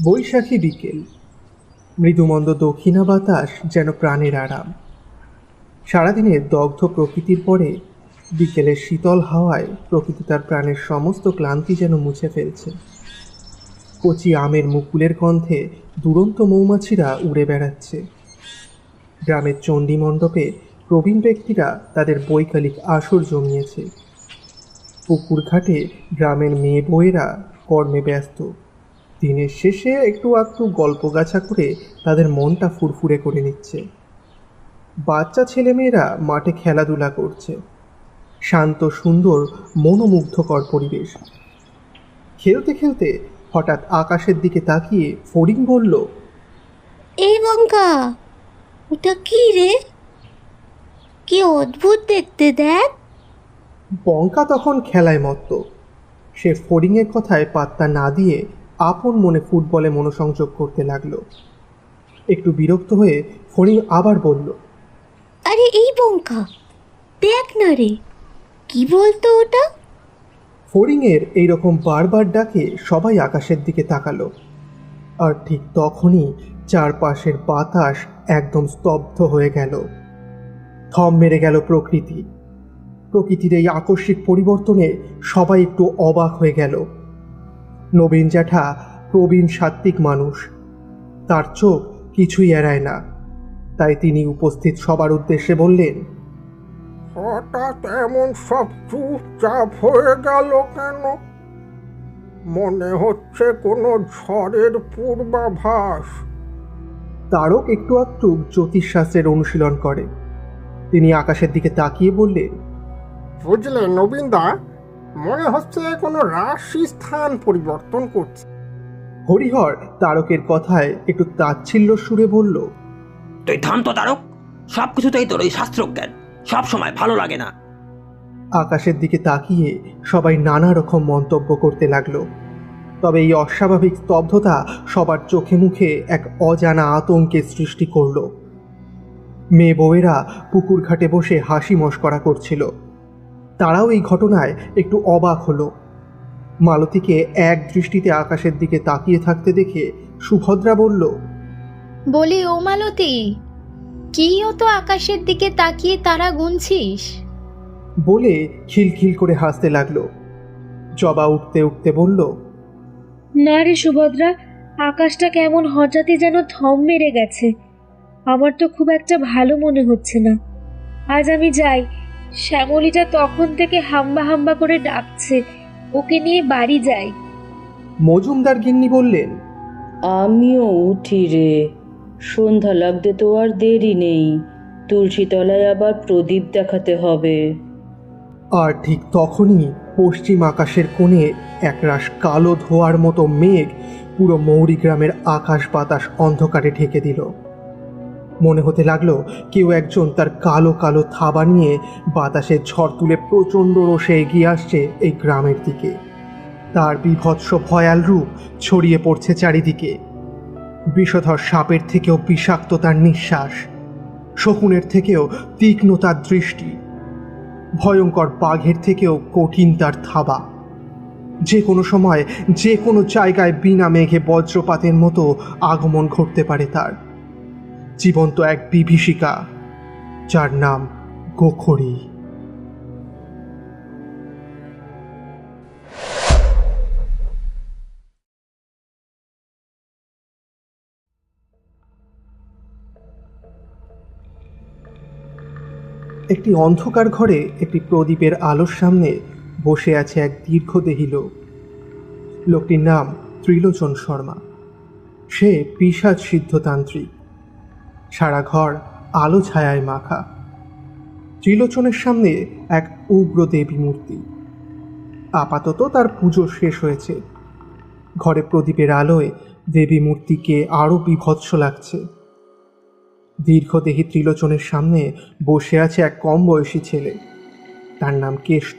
বৈশাখী বিকেল, মৃদুমন্দ দক্ষিণা বাতাস যেন প্রাণের আরাম। সারাদিনের দগ্ধ প্রকৃতির পরে বিকেলের শীতল হাওয়ায় প্রকৃতি তার প্রাণের সমস্ত ক্লান্তি যেন মুছে ফেলছে। কচি আমের মুকুলের গন্ধে দুরন্ত মৌমাছিরা উড়ে বেড়াচ্ছে। গ্রামের চণ্ডী মণ্ডপে প্রবীণ ব্যক্তিরা তাদের বৈকালিক আসর জমিয়েছে। পুকুর ঘাটে গ্রামের মেয়ে বউয়েরা কর্মে ব্যস্ত। দিনের শেষে একটু আধটু গল্পগাছা করে তাদের মনটা ফুরফুরে করে নিচ্ছে। বাচ্চা ছেলেমেয়েরা মাঠে খেলাধুলা করছে। শান্ত সুন্দর মনোমুগ্ধকর পরিবেশ। খেলতে খেলতে হঠাৎ আকাশের দিকে তাকিয়ে ফড়িং বলল, এই বঙ্কা, ওটা কি রে? কি অদ্ভুত দেখতে, দেখ। বঙ্কা তখন খেলায় মত্ত। সে ফড়িংয়ের কথায় পাত্তা না দিয়ে আপন মনে ফুটবলে মনোসংযোগ করতে লাগলো। একটু বিরক্ত হয়ে ফড়িং আবার বলল, আরে এই বঙ্কা, দেখ না রে, কি বলতো ওটা? ফড়িংয়ের এইরকম বারবার ডাকে সবাই আকাশের দিকে তাকালো। আর ঠিক তখনই চারপাশের বাতাস একদম স্তব্ধ হয়ে গেল। থম মেরে গেল প্রকৃতি। প্রকৃতির এই আকস্মিক পরিবর্তনে সবাই একটু অবাক হয়ে গেল। নবীন জ্যাঠা প্রবীণ সাত্ত্বিক মানুষ, তার চোখ কিছুই এড়ায় না। তাই তিনি উপস্থিত সবার উদ্দেশ্যে বললেন, হঠাৎ এমন সব চুপচাপ হয়ে গেল কেন? মনে হচ্ছে কোনো ঝড়ের পূর্বাভাস। তারক একটু আধটু জ্যোতিষশাস্ত্রের অনুশীলন করে। তিনি আকাশের দিকে তাকিয়ে বললেন, বুঝলে নবীনদা, মনে হচ্ছে কোনো রাশি স্থান পরিবর্তন করছে। হরিহর তারকের কথায় একটু তাচ্ছিল্য সুরে বলল, তুই থাম তো তারক, সব কিছুতেই তোর ওই শাস্ত্রজ্ঞান সব সময় ভালো লাগে না। আকাশের দিকে তাকিয়ে সবাই নানা রকম মন্তব্য করতে লাগলো। তবে এই অস্বাভাবিক স্তব্ধতা সবার চোখে মুখে এক অজানা আতঙ্কের সৃষ্টি করল। মেয়ে বউয়েরা পুকুর ঘাটে বসে হাসি মশকরা করছিল। তারাও এই ঘটনায় একটু অবাক হলো। মালতীকে এক দৃষ্টিতে আকাশের দিকে তাকিয়ে থাকতে দেখে সুভদ্রা বলল, বলি ও মালতী, কি তো আকাশের দিকে তাকিয়ে তারা গুনছিস? বলে খিলখিল করে হাসতে লাগলো। জবা উঠতে উঠতে বলল, না রে সুভদ্রা, আকাশটা কেমন হঠাৎই যেন থম মেরে গেছে। আমার তো খুব একটা ভালো মনে হচ্ছে না। আজ আমি যাই, শ্যামলীটা তখন থেকে হাম্বা হাম্বা করে ডাকছে, ওকে নিয়ে বাড়ি যাই। মজুমদার গিন্নি বললেন, আমিও উঠি রে, সন্ধ্যা লাগতে তো আর দেরি নেই, তুলসী তলায় আবার প্রদীপ দেখাতে হবে। আর ঠিক তখনই পশ্চিম আকাশের কোণে একরাশ কালো ধোঁয়ার মতো মেঘ পুরো মৌরি গ্রামের আকাশ বাতাস অন্ধকারে ঢেকে দিল। মনে হতে লাগলো কেউ একজন তার কালো কালো থাবা নিয়ে বাতাসে ঝড় তুলে প্রচণ্ড রোষে এগিয়ে আসছে এই গ্রামের দিকে। তার বীভৎস ভয়াল রূপ ছড়িয়ে পড়ছে চারিদিকে। বিষধর সাপের থেকেও বিষাক্ত তার নিঃশ্বাস, শকুনের থেকেও তীক্ষ্ণ তার দৃষ্টি, ভয়ঙ্কর বাঘের থেকেও কঠিন তার থাবা। যে কোনো সময় যে কোনো জায়গায় বিনা মেঘে বজ্রপাতের মতো আগমন ঘটতে পারে তার। জীবন্ত এক বিভীষিকা, যার নাম গোখরি। একটি অন্ধকার ঘরে একটি প্রদীপের আলোর সামনে বসে আছে এক দীর্ঘদেহী লোক। লোকটির নাম ত্রিলোচন শর্মা। সে পিশাচ সিদ্ধতান্ত্রিক। সারা ঘর আলো ছায়ায় মাখা। ত্রিলোচনের সামনে এক উগ্র দেবী মূর্তি। আপাতত তার পুজো শেষ হয়েছে। ঘরে প্রদীপের আলোয় দেবী মূর্তিকে আরও বীভৎস লাগছে। দীর্ঘদেহী ত্রিলোচনের সামনে বসে আছে এক কম বয়সী ছেলে। তার নাম কেষ্ট।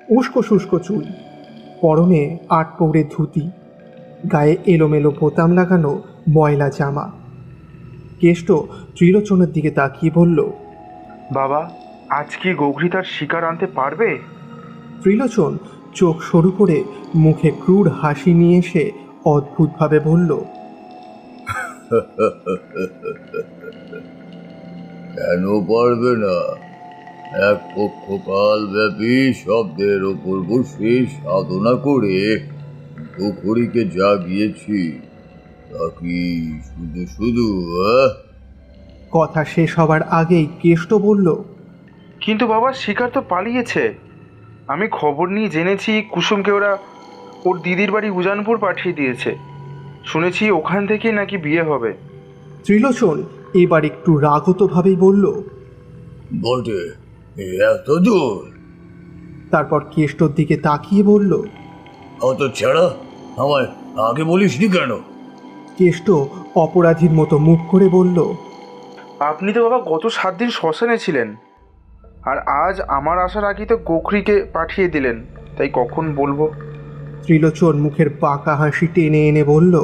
উস্কো শুষ্ক চুল, পরনে আটপৌরে ধুতি, গায়ে এলোমেলো বোতাম লাগানো ময়লা জামা। কেষ্ট ত্রিলোচনের দিকে তাকিয়ে বলল, বাবা, আজ কি গৌরী তার শিকার আনতে পারবে? ত্রিলোচন চোখ সরু করে মুখে ক্রূর হাসি নিয়ে এসে অদ্ভুতভাবে বলল, কেন পারবে না? এক পক্ষকাল ব্যাপী শব্দের ওপর বসে সাধনা করে পুকুরীকে জাগিয়েছি, তা কি শুধু শুধু? কথা শেষ হবার আগেই কেষ্ট বলল, কিন্তু বাবা, শিকার তো পালিয়েছে। আমি খবর নিয়ে জেনেছি কুসুমকে ওরা ওর দিদির বাড়ি উজানপুর পাঠিয়ে দিয়েছে। শুনেছি ওখান থেকেই নাকি বিয়ে হবে। ত্রিলোচন এবার একটু রাগতভাবেই বলল, বটে, এত দূর? তারপর কেষ্টর দিকে তাকিয়ে বলল, অত ছাড়া আমায় আগে বলিসনি কেন? কেষ্ট অপরাধীর মতো মুখ করে বলল, আপনি তো বাবা গত 7 দিন শ্মশানে ছিলেন, আর আজ আমার আসার আগেই তো গোখরিকে পাঠিয়ে দিলেন, তাই কখন বলবো? ত্রিলোচন মুখের বাঁকা হাসি টেনে এনে বলল,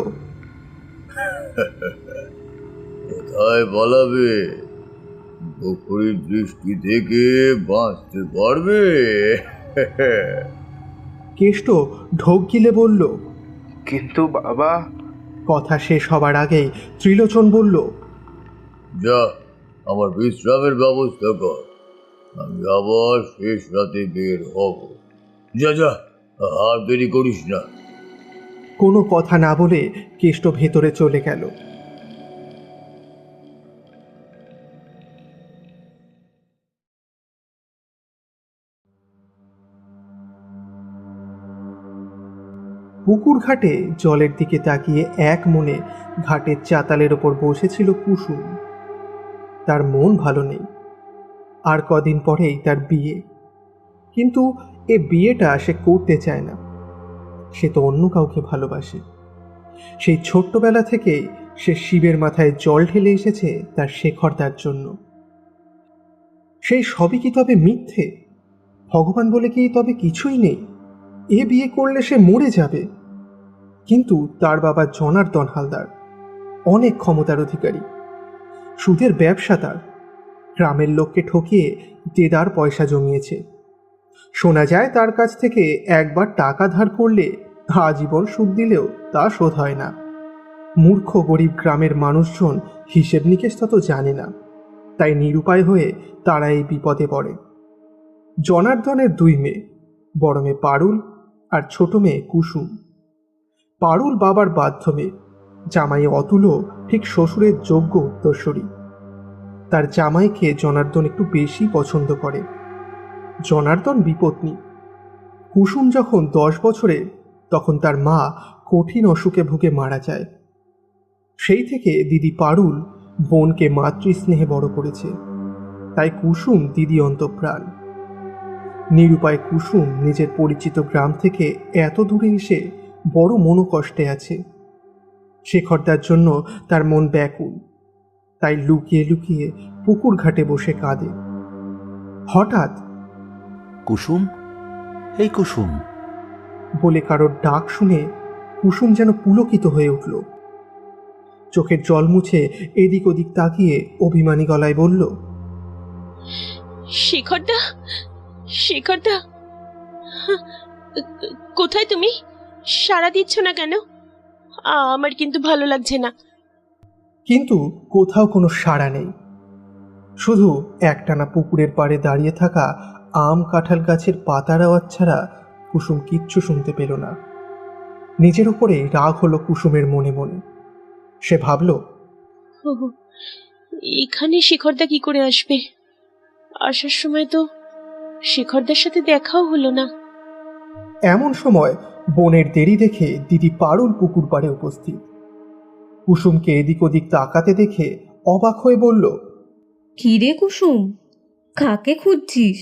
কোথায় বলাবে? পুকুরীর দৃষ্টি থেকে বাঁচতে পারবে? কেষ্ট ঢোক গিলে বলল। কিন্তু বাবা, কথা শেষ হবার আগেই ত্রিলোচন বলল, যা, আমার বিশ্রামের ব্যবস্থা কর, আমি আবার শেষ রাতে বের হব। যা যা, আর দেরি করিস না। কোনো কথা না বলে কেষ্ট ভেতরে চলে গেল। পুকুর ঘাটে জলের দিকে তাকিয়ে এক মনে ঘাটের চাতালের ওপর বসেছিল কুসুম। তার মন ভালো নেই। আর কদিন পরেই তার বিয়ে, কিন্তু এ বিয়েটা সে করতে চায় না। সে তো অন্য কাউকে ভালোবাসে। সেই ছোট্টবেলা থেকেই সে শিবের মাথায় জল ঢেলে এসেছে তার শেখরদার জন্য। সেই সবই কি তবে মিথ্যে? ভগবান বলে কি তবে কিছুই নেই? এ বিয়ে করলে সে মরে যাবে। কিন্তু তার বাবা জনার্দন হালদার অনেক ক্ষমতার অধিকারী। সুদের ব্যবসা তার। গ্রামের লোককে ঠকিয়ে দেদার পয়সা জমিয়েছে। শোনা যায় তার কাছ থেকে একবার টাকা ধার করলে আজীবন সুদ দিলেও তা শোধ হয় না। মূর্খ গরিব গ্রামের মানুষজন হিসেব নিকেশ তত জানে না, তাই নিরুপায় হয়ে তারা এই বিপদে পড়ে। জনার্দনের 2 মেয়ে, বড় মেয়ে পারুল আর ছোট মেয়ে কুসুম। পারুল বাবার বাধ্য মেয়ে, জামাই অতুলও ঠিক শ্বশুরের যোগ্য উত্তরসূরি। তার জামাইকে জনার্দন একটু বেশি পছন্দ করে। জনার্দন বিপত্নী। কুসুম যখন 10 বছরের, তখন তার মা কঠিন অসুখে ভুগে মারা যায়। সেই থেকে দিদি পারুল বোনকে মাতৃস্নেহে বড় করেছে, তাই কুসুম দিদি অন্তঃপ্রাণ। নিরুপায় কুসুম নিজের পরিচিত গ্রাম থেকে এত দূরে এসে বড় মনোকষ্টে আছে। শেখরদার জন্য তার মন ব্যাকুল, তাই লুকিয়ে লুকিয়ে পুকুর ঘাটে বসে কাঁদে। হঠাৎ কুসুম, এই কুসুম বলে কারোর ডাক শুনে কুসুম যেন পুলকিত হয়ে উঠল। চোখের জল মুছে এদিক ওদিক তাকিয়ে অভিমানী গলায় বলল, শেখরদা, শেখরদা, কোথায় তুমি? সাড়া দিচ্ছ না কেন? আমার কিন্তু ভালো লাগছে না। কিন্তু কোথাও কোনো সাড়া নেই। শুধু একটানা পুকুরের পাড়ে দাঁড়িয়ে থাকা আম কাঁঠাল গাছের পাতার আওয়াজ ছাড়া কুসুম কিচ্ছু শুনতে পেল না। নিজের উপরে রাগ হলো কুসুমের মনে মনে। সে ভাবল, এখানে শেখরদা কি করে আসবে? আসার সময় তো শেখরদার সাথে দেখাও হলো না। এমন সময় বোনের দেরি দেখে দিদি পারুল পুকুর পাড়ে উপস্থিত। কুসুমকে এদিক ওদিক তাকাতে দেখে অবাক হয়ে বলল, কি রে কুসুম, কাকে খুঁজছিস?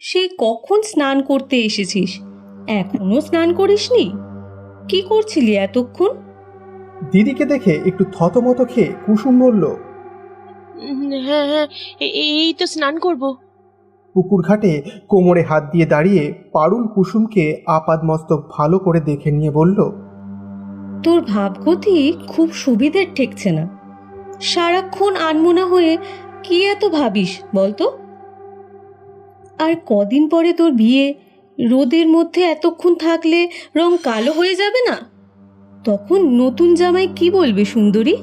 সেই কখন স্নান করতে এসেছিস, এখনো স্নান করিসনি? কি করছিলি এতক্ষণ? দিদিকে দেখে একটু থতমত খেয়ে কুসুম বলল, হ্যাঁ হ্যাঁ, এই তো স্নান করব। পুকুর ঘাটে কোমরে হাত দিয়ে দাঁড়িয়ে পারুল কুসুমকে আপাদমস্তক ভালো করে দেখে নিয়ে বলল, তোর ভাবগতি খুব সুবিধের ঠেকছে না। সারাক্ষণ আনমনা হয়ে কি এত ভাবিস বলতো? আর কদিন পরে তোর বিয়ে, রোদের মধ্যে এতক্ষণ থাকলে রং কালো হয়ে যাবে না? তখন নতুন জামাই কি বলবে সুন্দরী?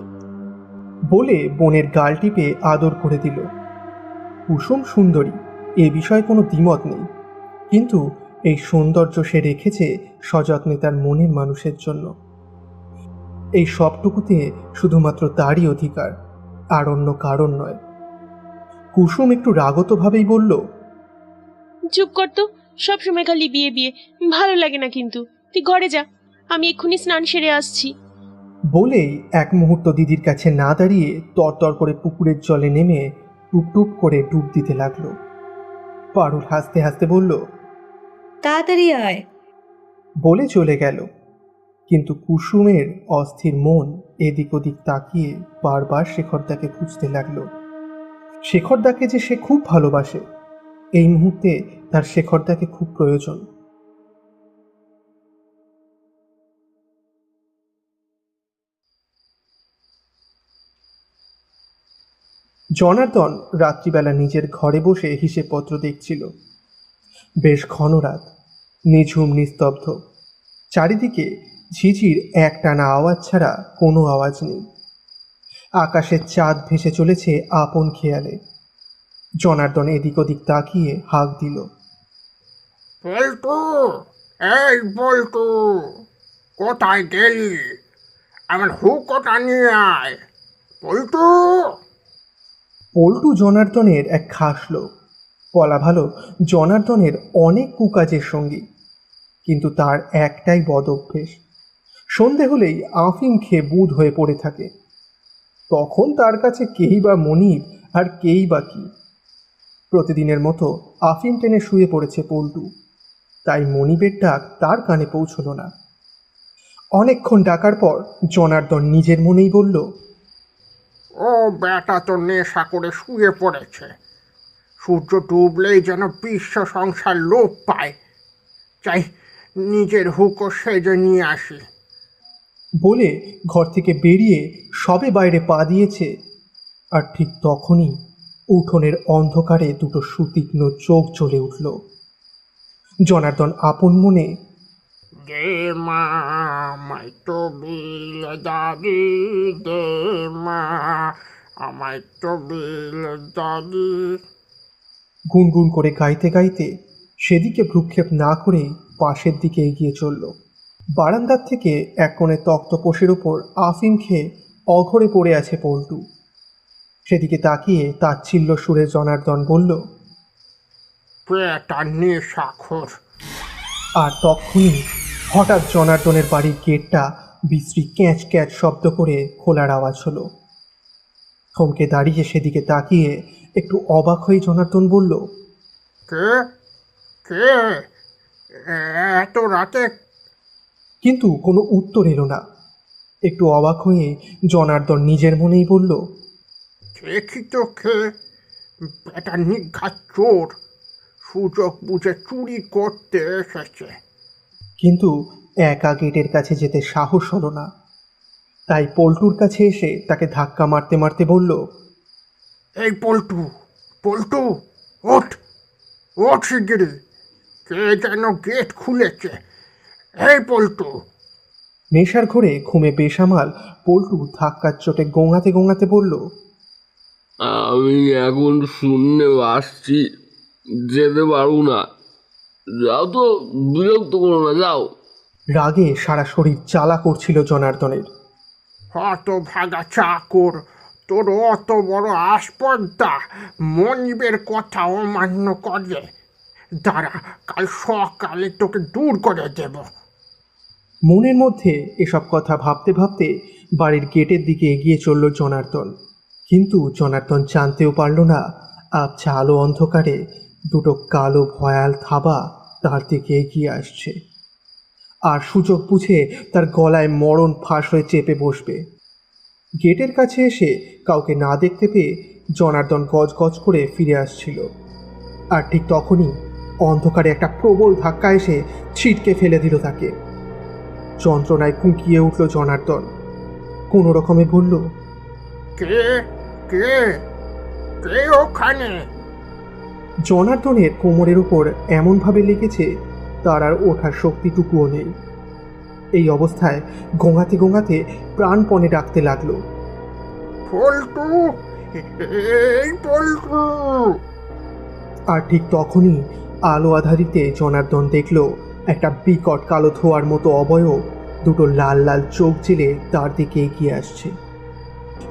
বলে বোনের গাল টিপে আদর করে দিল। কুসুম সুন্দরী, এ বিষয়ে কোনো দ্বিমত নেই, কিন্তু এই সৌন্দর্য সে রেখেছে সযত্নে তার মনের মানুষের জন্য। এই সবটুকুতে শুধুমাত্র তারই অধিকার, আর অন্য কারণ নয়। কুসুম একটু রাগতভাবেই বলল, চুপ কর তো, সবসময় খালি বিয়ে বিয়ে, ভালো লাগে না কিন্তু। তুই ঘরে যা, আমি এক্ষুনি স্নান সেরে আসছি। বলেই এক মুহূর্ত দিদির কাছে না দাঁড়িয়ে তরতর করে পুকুরের জলে নেমে টুপ টুপ করে ডুব দিতে লাগলো। পারুল হাসতে হাসতে বলল, তাড়াতাড়ি আয়। বলে চলে গেল। কিন্তু কুসুমের অস্থির মন এদিক ওদিক তাকিয়ে বারবার শেখরদাকে খুঁজতে লাগলো। শেখরদাকে যে সে খুব ভালোবাসে, এই মুহূর্তে তার শেখরদাকে খুব প্রয়োজন। জনার্দন রাত্রিবেলা নিজের ঘরে বসে হিসেবপত্র দেখছিল। বেশ ঘন রাত, নিঝুম নিস্তব্ধ, চারিদিকে ঝিঝির একটানা আওয়াজ ছাড়া কোনো আওয়াজ নেই। আকাশের চাঁদ ভেসে চলেছে আপন খেয়ালে। জনার্দন এদিক ওদিক তাকিয়ে হাঁক দিল, বল্টু, এই বল্টু, কোথায় গেলি? আমার হুকোটা নিয়ে আয় বল্টু। পল্টু জনার্দনের এক খাস লোক, বলা ভালো জনার্দনের অনেক কুকাজের সঙ্গী, কিন্তু তার একটাই বদ অভ্যেস, সন্ধে হলেই আফিম খেয়ে বুঁদ হয়ে পড়ে থাকে। তখন তার কাছে কেই বা মনিব আর কেই বা কি। প্রতিদিনের মতো আফিম টেনে শুয়ে পড়েছে পল্টু, তাই মনিবের ডাক তার কানে পৌঁছল না। অনেকক্ষণ ডাকার পর জনার্দন নিজের মনেই বলল, ও বেটা তো নেশা করে শুয়ে পড়েছে, সূর্য ডুবলেই যেন বিশ্ব সংসার লোপ পায়। চাই নিজের হুকো সেজে নিয়ে আসি। বলে ঘর থেকে বেরিয়ে সবে বাইরে পা দিয়েছে, আর ঠিক তখনই উঠোনের অন্ধকারে দুটো সুতীক্ষ্ণ চোখ জ্বলে উঠল। জনার্দন আপন মনে, দে মা আমায় তো বিল দাদি, দে মা আমায় তো বিল দাদি গুনগুন করে গাইতে গাইতে সেদিকে ভ্রুক্ষেপ না করে পাশের দিকে এগিয়ে চলল। বারান্দার থেকে এক কোণে তক্তপোষের উপর আফিম খেয়ে অঘরে পড়ে আছে পল্টু। সেদিকে তাকিয়ে তাচ্ছিল্য সুরে জনার্দন বলল, পেটা নেশাখোর। আর তখনই হঠাৎ জনার্দনের বাড়ির গেটটা বিশ্রী ক্যাঁচ ক্যাঁচ শব্দ করে খোলার আওয়াজ হলো। থমকে দাঁড়িয়ে সেদিকে তাকিয়ে একটু অবাক হয়ে জনার্দন বলল, কে কে এত রাতে? কিন্তু কোনো উত্তর এলো না। একটু অবাক হয়ে জনার্দন নিজের মনেই বলল, দেখি তো কে, এটা নিঘাত চোর, সুযোগ বুঝে চুরি করতে এসেছে। কিন্তু একা গেটের কাছে যেতে সাহস হলো না, তাই পল্টুর কাছে এসে তাকে ধাক্কা মারতে মারতে বলল, এই পল্টু, পল্টু, ওঠ ওঠ শিগগিরি, কে যেন গেট খুলেছে। এই পল্টু। নেশার ঘরে ঘুমে বেসামাল পল্টু ধাক্কার চোটে গোঙাতে গোঙাতে বলল, আমি এখন শূন্যে আসছি, যেতে পারবো না। যাও তো, বিরক্ত করো না, যাও। রাগে সারা শরীর জ্বালা করছিল জনার্দনের। হত ভাগা চাকর, তোর অত বড় আসপর্দা মনিবের কথা অমান্য করে। দাঁড়া, কাল সকালে তোকে দূর করে দেব। মনের মধ্যে এসব কথা ভাবতে ভাবতে বাড়ির গেটের দিকে এগিয়ে চলল জনার্দন। কিন্তু জনার্দন জানতেও পারল না আবছা আলো অন্ধকারে দুটো কালো ভয়াল থাবা তার দিকে এগিয়ে আসছে, আর সুযোগ বুঝে তার গলায় মরণ ফাঁস হয়ে চেপে বসবে। গেটের কাছে এসে কাউকে না দেখতে পেয়ে জনার্দন গজগজ করে ফিরে আসছিল, আর ঠিক তখনই অন্ধকারে একটা প্রবল ধাক্কা এসে ছিটকে ফেলে দিল তাকে। যন্ত্রণায় কুঁকিয়ে উঠল জনার্দন। কোনো রকমে বলল, কে কে কে ওখানে? জনার্দনের কোমরের উপর এমনভাবে লেগেছে তার আর ওঠার শক্তিটুকুও নেই। এই অবস্থায় গোঙাতে গোঙাতে প্রাণপণে ডাকতে লাগলো, পল্টু, এই পল্টু। আর ঠিক তখনই আলো আধারিতে জনার্দন দেখল একটা বিকট কালো ধোঁয়ার মতো অবয়ব দুটো লাল লাল চোখ জেলে তার দিকে এগিয়ে আসছে।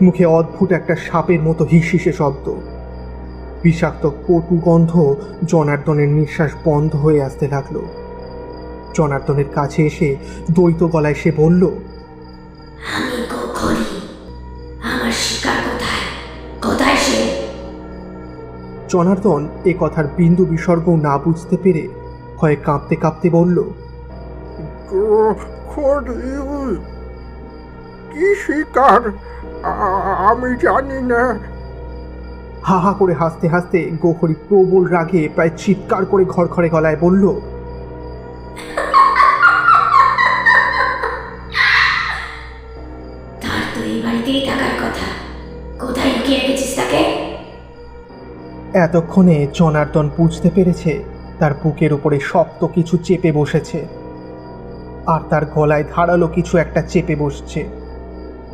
মুখে অদ্ভুত একটা সাপের মতো হিসহিসে শব্দ। বিষাক্ত কটু গন্ধ জনার্দনের নিঃশ্বাস বন্ধ হয়ে আসতে লাগলো। জনার্দনের কাছে এসে দ্বৈত গলায় সে বলল, আমি করি, আমার শিকার কোথায়? কোথায় সে? জনার্দন এ কথার বিন্দু বিসর্গ না বুঝতে পেরে ভয়ে কাঁপতে কাঁপতে বলল, কি শিকার? আমি জানি না। হা হা করে হাসতে হাসতে গোখরি প্রবল রাগে প্রায় চিৎকার করে ঘরঘরে গলায় বলল, তার তো এই বাড়িতেই থাকার কথা, কোথায় লুকিয়ে রেখেছিস তাকে? এতক্ষণে জনার্দন বুঝতে পেরেছে তার বুকের উপরে শক্ত কিছু চেপে বসেছে, আর তার গলায় ধারালো কিছু একটা চেপে বসছে।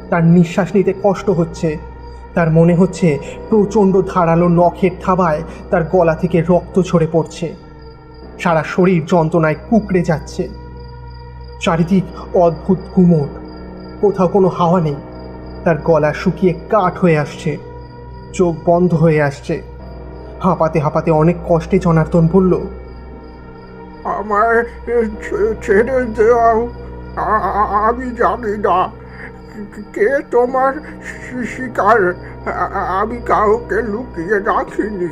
তার নিঃশ্বাস নিতে কষ্ট হচ্ছে। তার মনে হচ্ছে প্রচণ্ড ধারালো নখের থাবায় তার গলা থেকে রক্ত ঝরে পড়ছে। সারা শরীর যন্ত্রণায় কুঁকড়ে যাচ্ছে। চারিদিক অদ্ভুত গুমট, কোথাও কোনো হাওয়া নেই। তার গলা শুকিয়ে কাঠ হয়ে আসছে, চোখ বন্ধ হয়ে আসছে। হাঁপাতে হাঁপাতে অনেক কষ্টে জনার্দন বলল, আমায় ছেড়ে দাও। আমি জানি না কে তোমার শিকার। আমি কাউকে লুকিয়ে রাখিনি।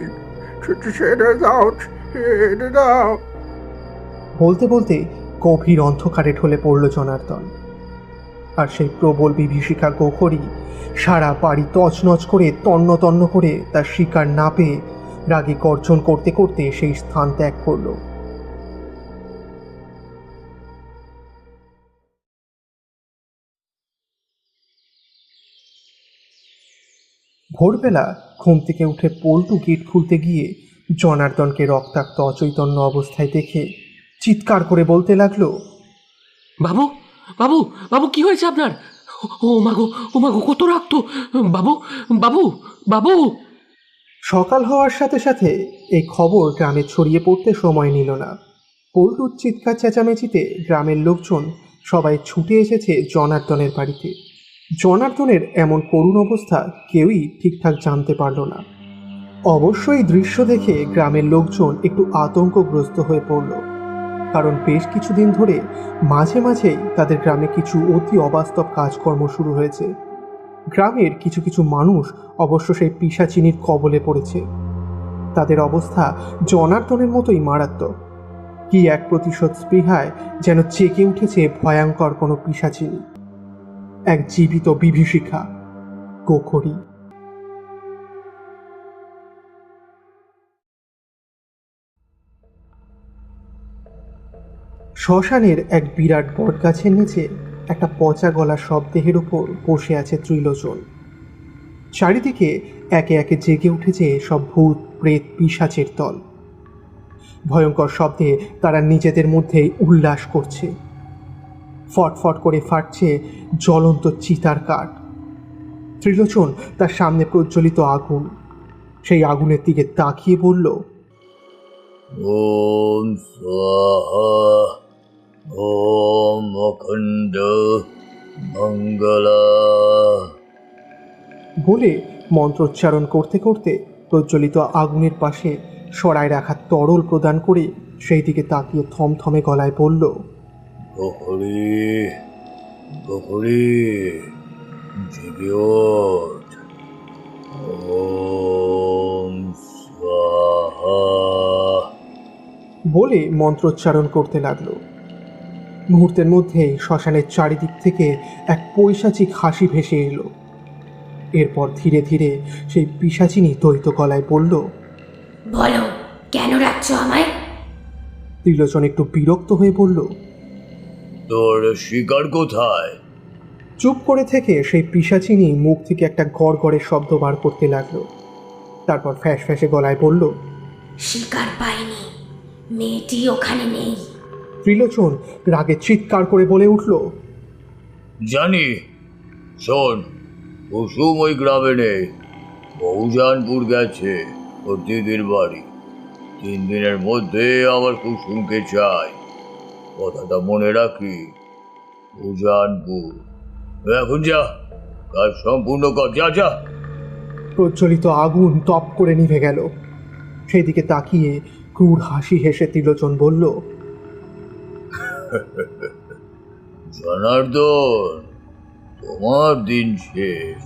ছেড়ে দাও, ছেড়ে দাও। বলতে বলতে গভীর অন্ধকারে ঢলে পড়ল জনার্দন। আর সেই প্রবল বিভীষিকা গোখরি সারা বাড়ি তছনছ করে তন্ন তন্ন করে তার শিকার না পেয়ে রাগে গর্জন করতে করতে সেই স্থান ত্যাগ করল। ভোরবেলা ঘুম থেকে উঠে পল্টু গেট খুলতে গিয়ে জনার্দনকে রক্তাক্ত অচৈতন্য অবস্থায় দেখে চিৎকার করে বলতে লাগলো, বাবু, বাবু, বাবু, কি হয়েছে আপনার? ও মাগো, ও মাগো, কত রক্ত! বাবু, বাবু, বাবু! সকাল হওয়ার সাথে সাথে এই খবর গ্রামে ছড়িয়ে পড়তে সময় নিল না। পল্টুর চিৎকার চেঁচামেচিতে গ্রামের লোকজন সবাই ছুটে এসেছে জনার্দনের বাড়িতে। জনার্দনের এমন করুণ অবস্থা কেউই ঠিকঠাক জানতে পারল না। অবশ্যই দৃশ্য দেখে গ্রামের লোকজন একটু আতঙ্কগ্রস্ত হয়ে পড়ল, কারণ বেশ কিছুদিন ধরে মাঝে মাঝেই তাদের গ্রামে কিছু অতি অবাস্তব কাজকর্ম শুরু হয়েছে। গ্রামের কিছু কিছু মানুষ অবশ্য সেই পিশাচিনির কবলে পড়েছে। তাদের অবস্থা জনার্দনের মতোই মারাত্মক। কি এক প্রতিশোধ স্পৃহায় যেন চেকে উঠেছে ভয়ঙ্কর কোনো পিশাচিনি, এক জীবিত বিভীষিকা, গোখরি। শ্মশানের এক বিরাট বটগাছের নিচে একটা পচা গলা শবদেহের উপর বসে আছে ত্রিলোচন। চারিদিকে একে একে জেগে উঠেছে সব ভূত প্রেত পিশাচের দল। ভয়ঙ্কর শব্দে তারা নিজেদের মধ্যেই উল্লাস করছে। ফটফট করে ফাটছে জ্বলন্ত চিতার কাঠ। ত্রিলোচন তার সামনে প্রজ্বলিত আগুন, সেই আগুনের দিকে তাকিয়ে বলল, ওম স্বাহা ওম অখণ্ড মঙ্গলা বলে মন্ত্রোচ্চারণ করতে করতে প্রজ্বলিত আগুনের পাশে সরায় রাখা তরল প্রদান করে সেই দিকে তাকিয়ে থমথমে গলায় বলল, গোখরি, গোখরি, জেগে ওঠ। ওম স্বাহা বলে মন্ত্রোচ্চারণ করতে লাগলো। মুহূর্তের মধ্যেই শ্মশানের চারিদিক থেকে এক পৈশাচিক হাসি ভেসে এলো। এরপর ধীরে ধীরে সেই পিশাচিনী দ্বৈত গলায় বলল, বলো, কেন রাখছো আমায়? ত্রিলোচন একটু বিরক্ত হয়ে বলল, তোর শিকার কোথায়? চুপ করে থেকে সেই পিশাচিনী মুখ থেকে একটা গড়গড়ের শব্দ বার করতে লাগলো। তারপর ফ্যাঁস ফ্যাঁসে গলায় বলল, শিকার পাইনি, মেয়েটি ওখানে নেই। ত্রিলোচন রাগে চিৎকার করে বলে উঠল, জানি। শোন, কুসুম ওই গ্রামে নেই, বহুজানপুর গেছে ওর দিদির বাড়ি। 3 দিনের মধ্যে আমার কুসুমকে চাই, কথাটা মনে রাখি। বহুজানপুর। এখন যা, কাজ সম্পূর্ণ কর, যা যা। প্রজ্বলিত আগুন তপ করে নিভে গেল। সেদিকে তাকিয়ে ক্রূর হাসি হেসে ত্রিলোচন বলল, জনার্দন, তোমার দিন শেষ।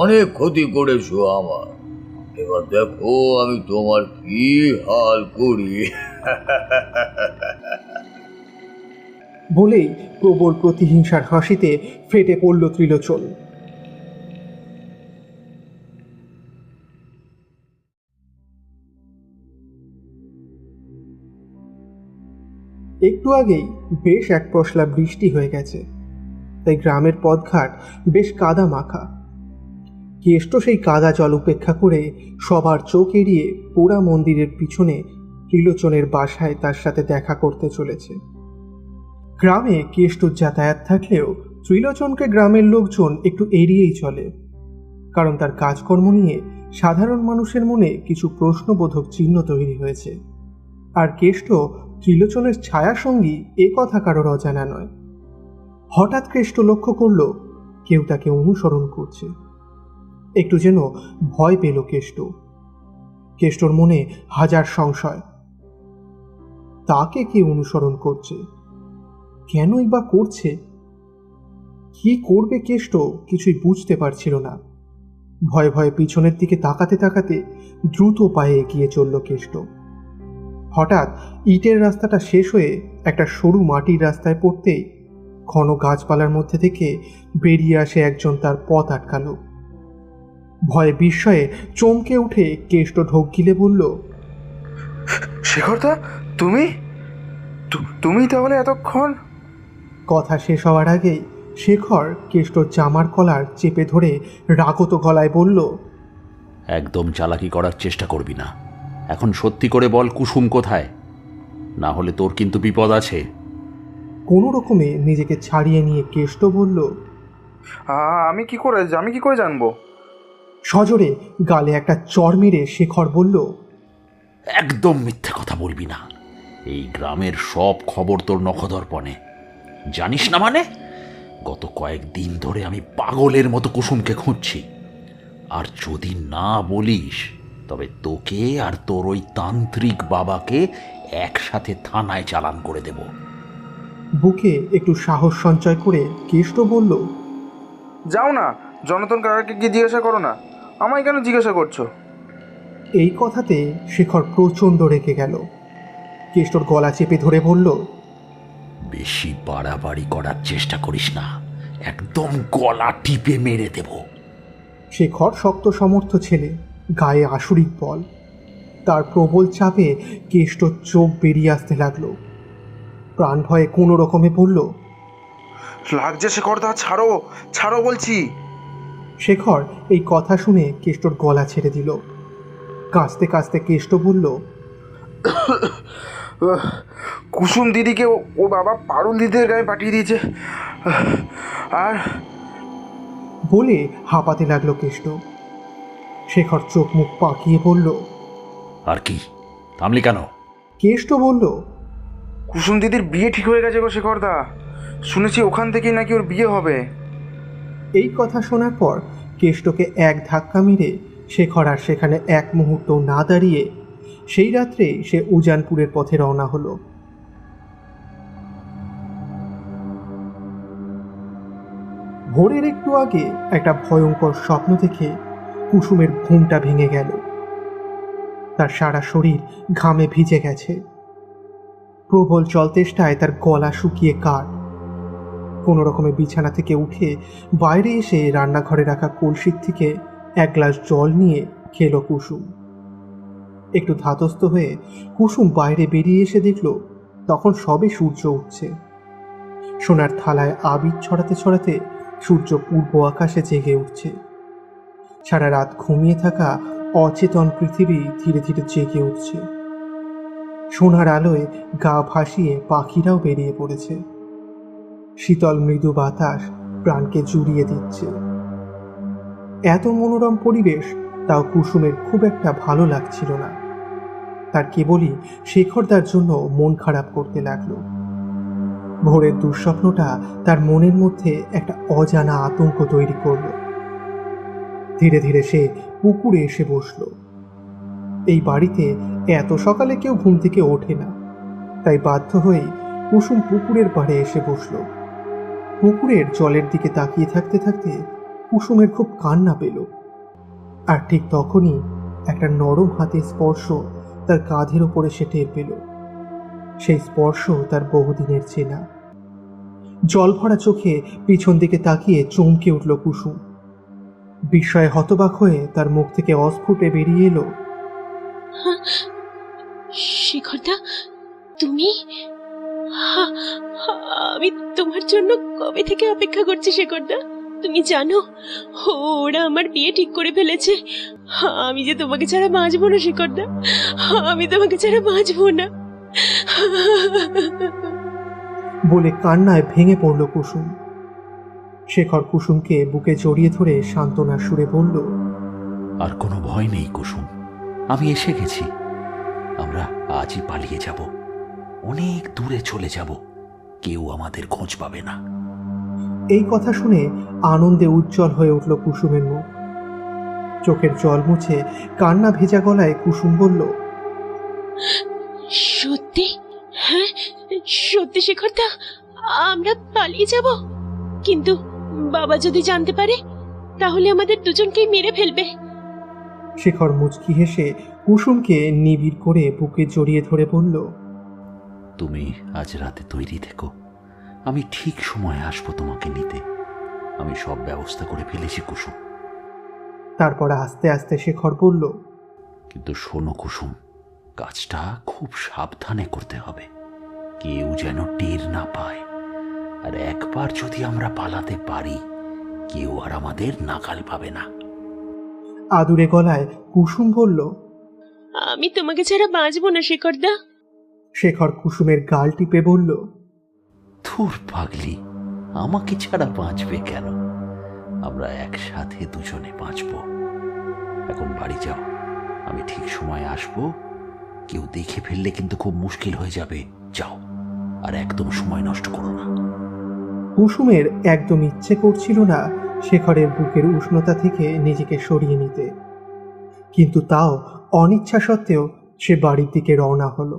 অনেক ক্ষতি করেছো আমার, এবার দেখো আমি তোমার কি হাল করি। বলেই প্রবল প্রতিহিংসার হাসিতে ফেটে পড়ল ত্রিলোচন। একটু আগেই বেশ এক পশলা বৃষ্টি হয়ে গেছে, তাই গ্রামের পথঘাট বেশ কাদা মাখা। কেষ্ট সেই কাদা জল উপেক্ষা করে সবার চোখ এড়িয়ে পোড়া মন্দিরের পিছনে ত্রিলোচনের বাসায় তার সাথে দেখা করতে চলেছে। গ্রামে কেষ্টর যাতায়াত থাকলেও ত্রিলোচনকে গ্রামের লোকজন একটু এড়িয়েই চলে, কারণ তার কাজকর্ম নিয়ে সাধারণ মানুষের মনে কিছু প্রশ্নবোধক চিহ্ন তৈরি হয়েছে। আর কেষ্ট ত্রিলোচনের ছায়াসঙ্গী এ কথা কারোর অজানা নয়। হঠাৎ কেষ্ট লক্ষ্য করল কেউ তাকে অনুসরণ করছে। একটু যেন ভয় পেল কেষ্ট। কেষ্টর মনে হাজার সংশয়। তাকে কে অনুসরণ করছে? কেনই বা করছে? কি করবে কেষ্ট কিছুই বুঝতে পারছিল না। ভয়ে ভয়ে পিছনের দিকে তাকাতে তাকাতে দ্রুত পায়ে এগিয়ে চলল কেষ্ট। হঠাৎ ইটের রাস্তাটা শেষ হয়ে একটা সরু মাটির রাস্তায় পড়তেই ঘন গাছপালার মধ্যে থেকে বেরিয়ে আসে একজন তার পথ আটকালো। ভয়ে বিস্ময়ে চমকে উঠে কেষ্ট ঢোক গিলে বলল, শেখরদা, তুমি তাহলে এতক্ষণ? কথা শেষ হওয়ার আগেই শেখর কেষ্টর জামার কলার চেপে ধরে রাগত গলায় বলল, একদম চালাকি করার চেষ্টা করবি না। এখন সত্যি করে বল, কুসুম কোথায়? না হলে তোর কিন্তু বিপদ আছে। কোনো রকমে নিজেকে ছাড়িয়ে নিয়ে কেষ্ট বলল, আমি কি করে জানবো? সজোরে গালে একটা চড় মেরে শেখর বলল, একদম মিথ্যে কথা বলবি না। এই গ্রামের সব খবর তোর নখদর্পণে। জানিস না মানে? গত কয়েকদিন ধরে আমি পাগলের মতো কুসুমকে খুঁজছি। আর যদি না বলিস তবে তোকে আর তোর ওই তান্ত্রিক বাবাকে একসাথে থানায় চালান করে দেব। বুকে একটু সাহস সঞ্চয় করে কেষ্ট বলল, যাও না, জনাতন কাকাকে গিয়ে জিজ্ঞাসা করো না। আমায় কেন জিজ্ঞাসা করছো? এই কথাতে শেখর প্রচণ্ড রেগে গেল। কেষ্টর গলা চেপে ধরে বলল, বেশি বাড়াবাড়ি করার চেষ্টা করিস না, একদম গলা টিপে মেরে দেব। শেখর শক্ত সমর্থ ছেলে, গায়ে আসুরিক বল। তার প্রবল চাপে কেষ্টর চোখ বেরিয়ে আসতে লাগলো। প্রাণ ভয়ে কোনো রকমে বলল, লাগছে শেখরদা, ছাড়ো বলছি। শেখর এই কথা শুনে কেষ্টর গলা ছেড়ে দিল। কাঁচতে কাঁচতে কেষ্ট বলল, কুসুম দিদিকে ওর বাবা পারুল দিদির গায়ে পাঠিয়ে দিয়েছে। আর বলে হাঁপাতে লাগলো কেষ্ট। শেখর চোখ মুখ পাকিয়ে বলল, আর কি? থামলি কেন? কেষ্ট বলল, কুসুম দিদির বিয়ে ঠিক হয়ে গেছে গো শেখরদা। শুনেছি ওখান থেকেই নাকি ওর বিয়ে হবে। এই কথা শোনার পর কেষ্টকে এক ধাক্কা মেরে শেখর আর সেখানে এক মুহূর্ত না দাঁড়িয়ে সেই রাত্রে সে উজানপুরের পথে রওনা হলো। ভোরের একটু আগে একটা ভয়ঙ্কর স্বপ্ন দেখে কুসুমের ঘুমটা ভেঙে গেল। তার সারা শরীর ঘামে ভিজে গেছে। প্রবল জলতেষ্টায় তার গলা শুকিয়ে কাঠ। কোনো রকমে বিছানা থেকে উঠে বাইরে এসে রান্নাঘরে রাখা কলসির থেকে এক গ্লাস জল নিয়ে খেলো কুসুম। একটু ধাতস্থ হয়ে কুসুম বাইরে বেরিয়ে এসে দেখল তখন সবে সূর্য উঠছে। সোনার থালায় আবির ছড়াতে ছড়াতে সূর্য পূর্ব আকাশে জেগে উঠছে। সারা রাত ঘুমিয়ে থাকা অচেতন পৃথিবী ধীরে ধীরে জেগে উঠছে। সোনার আলোয় গা ভাসিয়ে পাখিরাও বেরিয়ে পড়েছে। শীতল মৃদু বাতাস প্রাণকে জুড়িয়ে দিচ্ছে। এত মনোরম পরিবেশ তাও কুসুমের খুব একটা ভালো লাগছিল না। তার কেবলই শেখরদার জন্য মন খারাপ করতে লাগলো। ভোরের দুঃস্বপ্নটা তার মনের মধ্যে একটা অজানা আতঙ্ক তৈরি করল। ধীরে ধীরে সে পুকুরে এসে বসল। এই বাড়িতে এত সকালে কেউ ঘুম থেকে ওঠে না, তাই বাধ্য হয়েই কুসুম পুকুরের পাড়ে এসে বসল। পুকুরের জলের দিকে তাকিয়ে থাকতে থাকতে কুসুমের খুব কান্না পেল। আর ঠিক তখনই একটা নরম হাতের স্পর্শ তার কাঁধের ওপরে সে টের পেল। সেই স্পর্শ তার বহুদিনের চেনা। জল ভরা চোখে পিছন দিকে তাকিয়ে চমকে উঠল কুসুম। বিস্ময়ে হতবাক হয়ে তার মুখ থেকে অস্ফুটে বেরিয়ে এলো, শেখরদা, তুমি? আমি তোমার জন্য কবে থেকে অপেক্ষা করছি শেখরদা। তুমি জানো ওরা আমার বিয়ে ঠিক করে ফেলেছে। আমি যে তোমাকে ছাড়া বাঁচবো না শেখরদা, আমি তোমাকে ছাড়া বাঁচবো না। বলে কান্নায় ভেঙে পড়ল কুসুম। শেখর কুসুমকে বুকে জড়িয়ে ধরে সান্ত্বনার সুরে বলল, আর কোনো ভয় নেই কুসুম, আমি এসে গেছি। আমরা আজই পালিয়ে যাব, অনেক দূরে চলে যাব, কেউ আমাদের খোঁজ পাবে না। এই কথা শুনে আনন্দে উজ্জ্বল হয়ে উঠল কুসুমের মুখ। চোখের জল মুছে কান্না ভেজা গলায় কুসুম বলল, সত্যি? হ্যাঁ সত্যি শেখরদা, আমরা পালিয়ে যাব? কিন্তু বাবা যদি জানতে পারে তাহলে আমাদের দুজনকেই মেরে ফেলবে। শেখর মুচকি হেসে কুসুমকে নিবিড় করে বুকে জড়িয়ে ধরে বলল, তুমি আজ রাতে তৈরি থেকো, আমি ঠিক সময়ে আসবো তোমাকে নিতে। আমি সব ব্যবস্থা করে ফেলেছি কুসুম। তারপর আস্তে আস্তে শেখর বলল, কিন্তু শোনো কুসুম, কাজটা খুব সাবধানে করতে হবে, কেউ যেন টের না পায়। আর একবার যদি আমরা পালাতে পারি, কেউ আর আমাদের নাগাল পাবে না। আদুরে গলায় কুসুম বলল, আমি তোমাকে ছাড়া বাঁচবো না শেখরদা। শেখর কুসুমের গাল টিপে বলল, ধুর পাগলি, আমাকে ছাড়া বাঁচবে কেন? আমরা একসাথে দুজনে বাঁচবো। এখন বাড়ি যাও, আমি ঠিক সময়ে আসবো। কেউ দেখে ফেললে কিন্তু খুব মুশকিল হয়ে যাবে। যাও, আর একদম সময় নষ্ট করো না। কুসুমের একদম ইচ্ছে করছিল না শেখরের বুকের উষ্ণতা থেকে নিজেকে সরিয়ে নিতে, কিন্তু তাও অনিচ্ছা সত্ত্বেও সে বাড়ির দিকে রওনা হলো।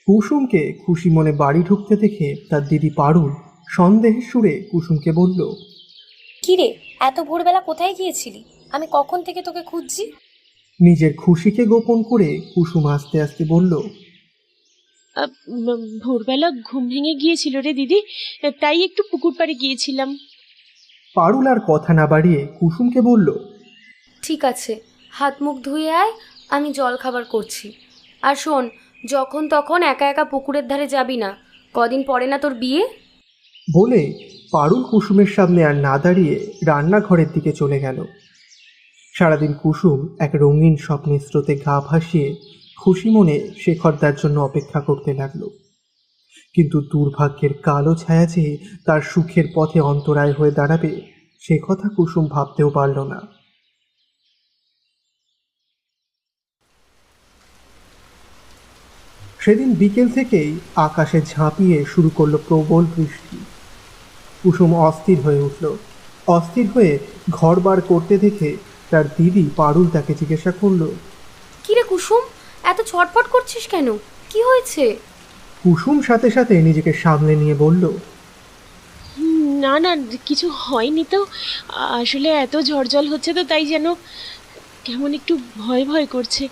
কুসুমকে খুশি মনে বাড়ি ঢুকতে দেখে তার দিদি পারুল সন্দেহের সুরে কুসুমকে বলল, কিরে, এত ভোরবেলা কোথায় গিয়েছিলি? আমি কখন থেকে তোকে খুঁজছি। নিজের খুশিকে গোপন করে কুসুম আস্তে আস্তে বলল, ভোরবেলা ঘুম ভেঙে গিয়েছিল রে দিদি, তাই একটু পুকুর পাড়ে গিয়েছিলাম। পারুল আর কথা না বাড়িয়ে কুসুমকে বলল, ঠিক আছে, হাত মুখ ধুয়ে আয়, আমি জল খাবার করছি। আর শোন, যখন তখন একা একা পুকুরের ধারে যাবি না, কদিন পরে না তোর বিয়ে। বলে পারুল কুসুমের সামনে আর না দাঁড়িয়ে রান্নাঘরের দিকে চলে গেল। সারাদিন কুসুম এক রঙিন স্বপ্নের স্রোতে গা ভাসিয়ে খুশি মনে শেখরদার জন্য অপেক্ষা করতে লাগলো। কিন্তু দুর্ভাগ্যের কালো ছায়া যে তার সুখের পথে অন্তরায় হয়ে দাঁড়াবে, সে কথা কুসুম ভাবতেও পারল না। সেদিন বিকেল থেকেই আকাশে ঝাঁপিয়ে শুরু করলো প্রবল বৃষ্টি। কুসুম অস্থির হয়ে উঠল। অস্থির হয়ে ঘর বার করতে দেখে তার দিদি পারুল তাকে জিজ্ঞাসা করলো, কিরে কুসুম, এত ছটফট করছিস কেন? কি হয়েছে? কুসুম সাথে সাথে নিজেকে সামলে নিয়ে বলল, না না, কিছু হয়নি তো। আসলে এত ঝড়জল হচ্ছে তো, তাই যেন কেমন একটু ভয় ভয় করছে।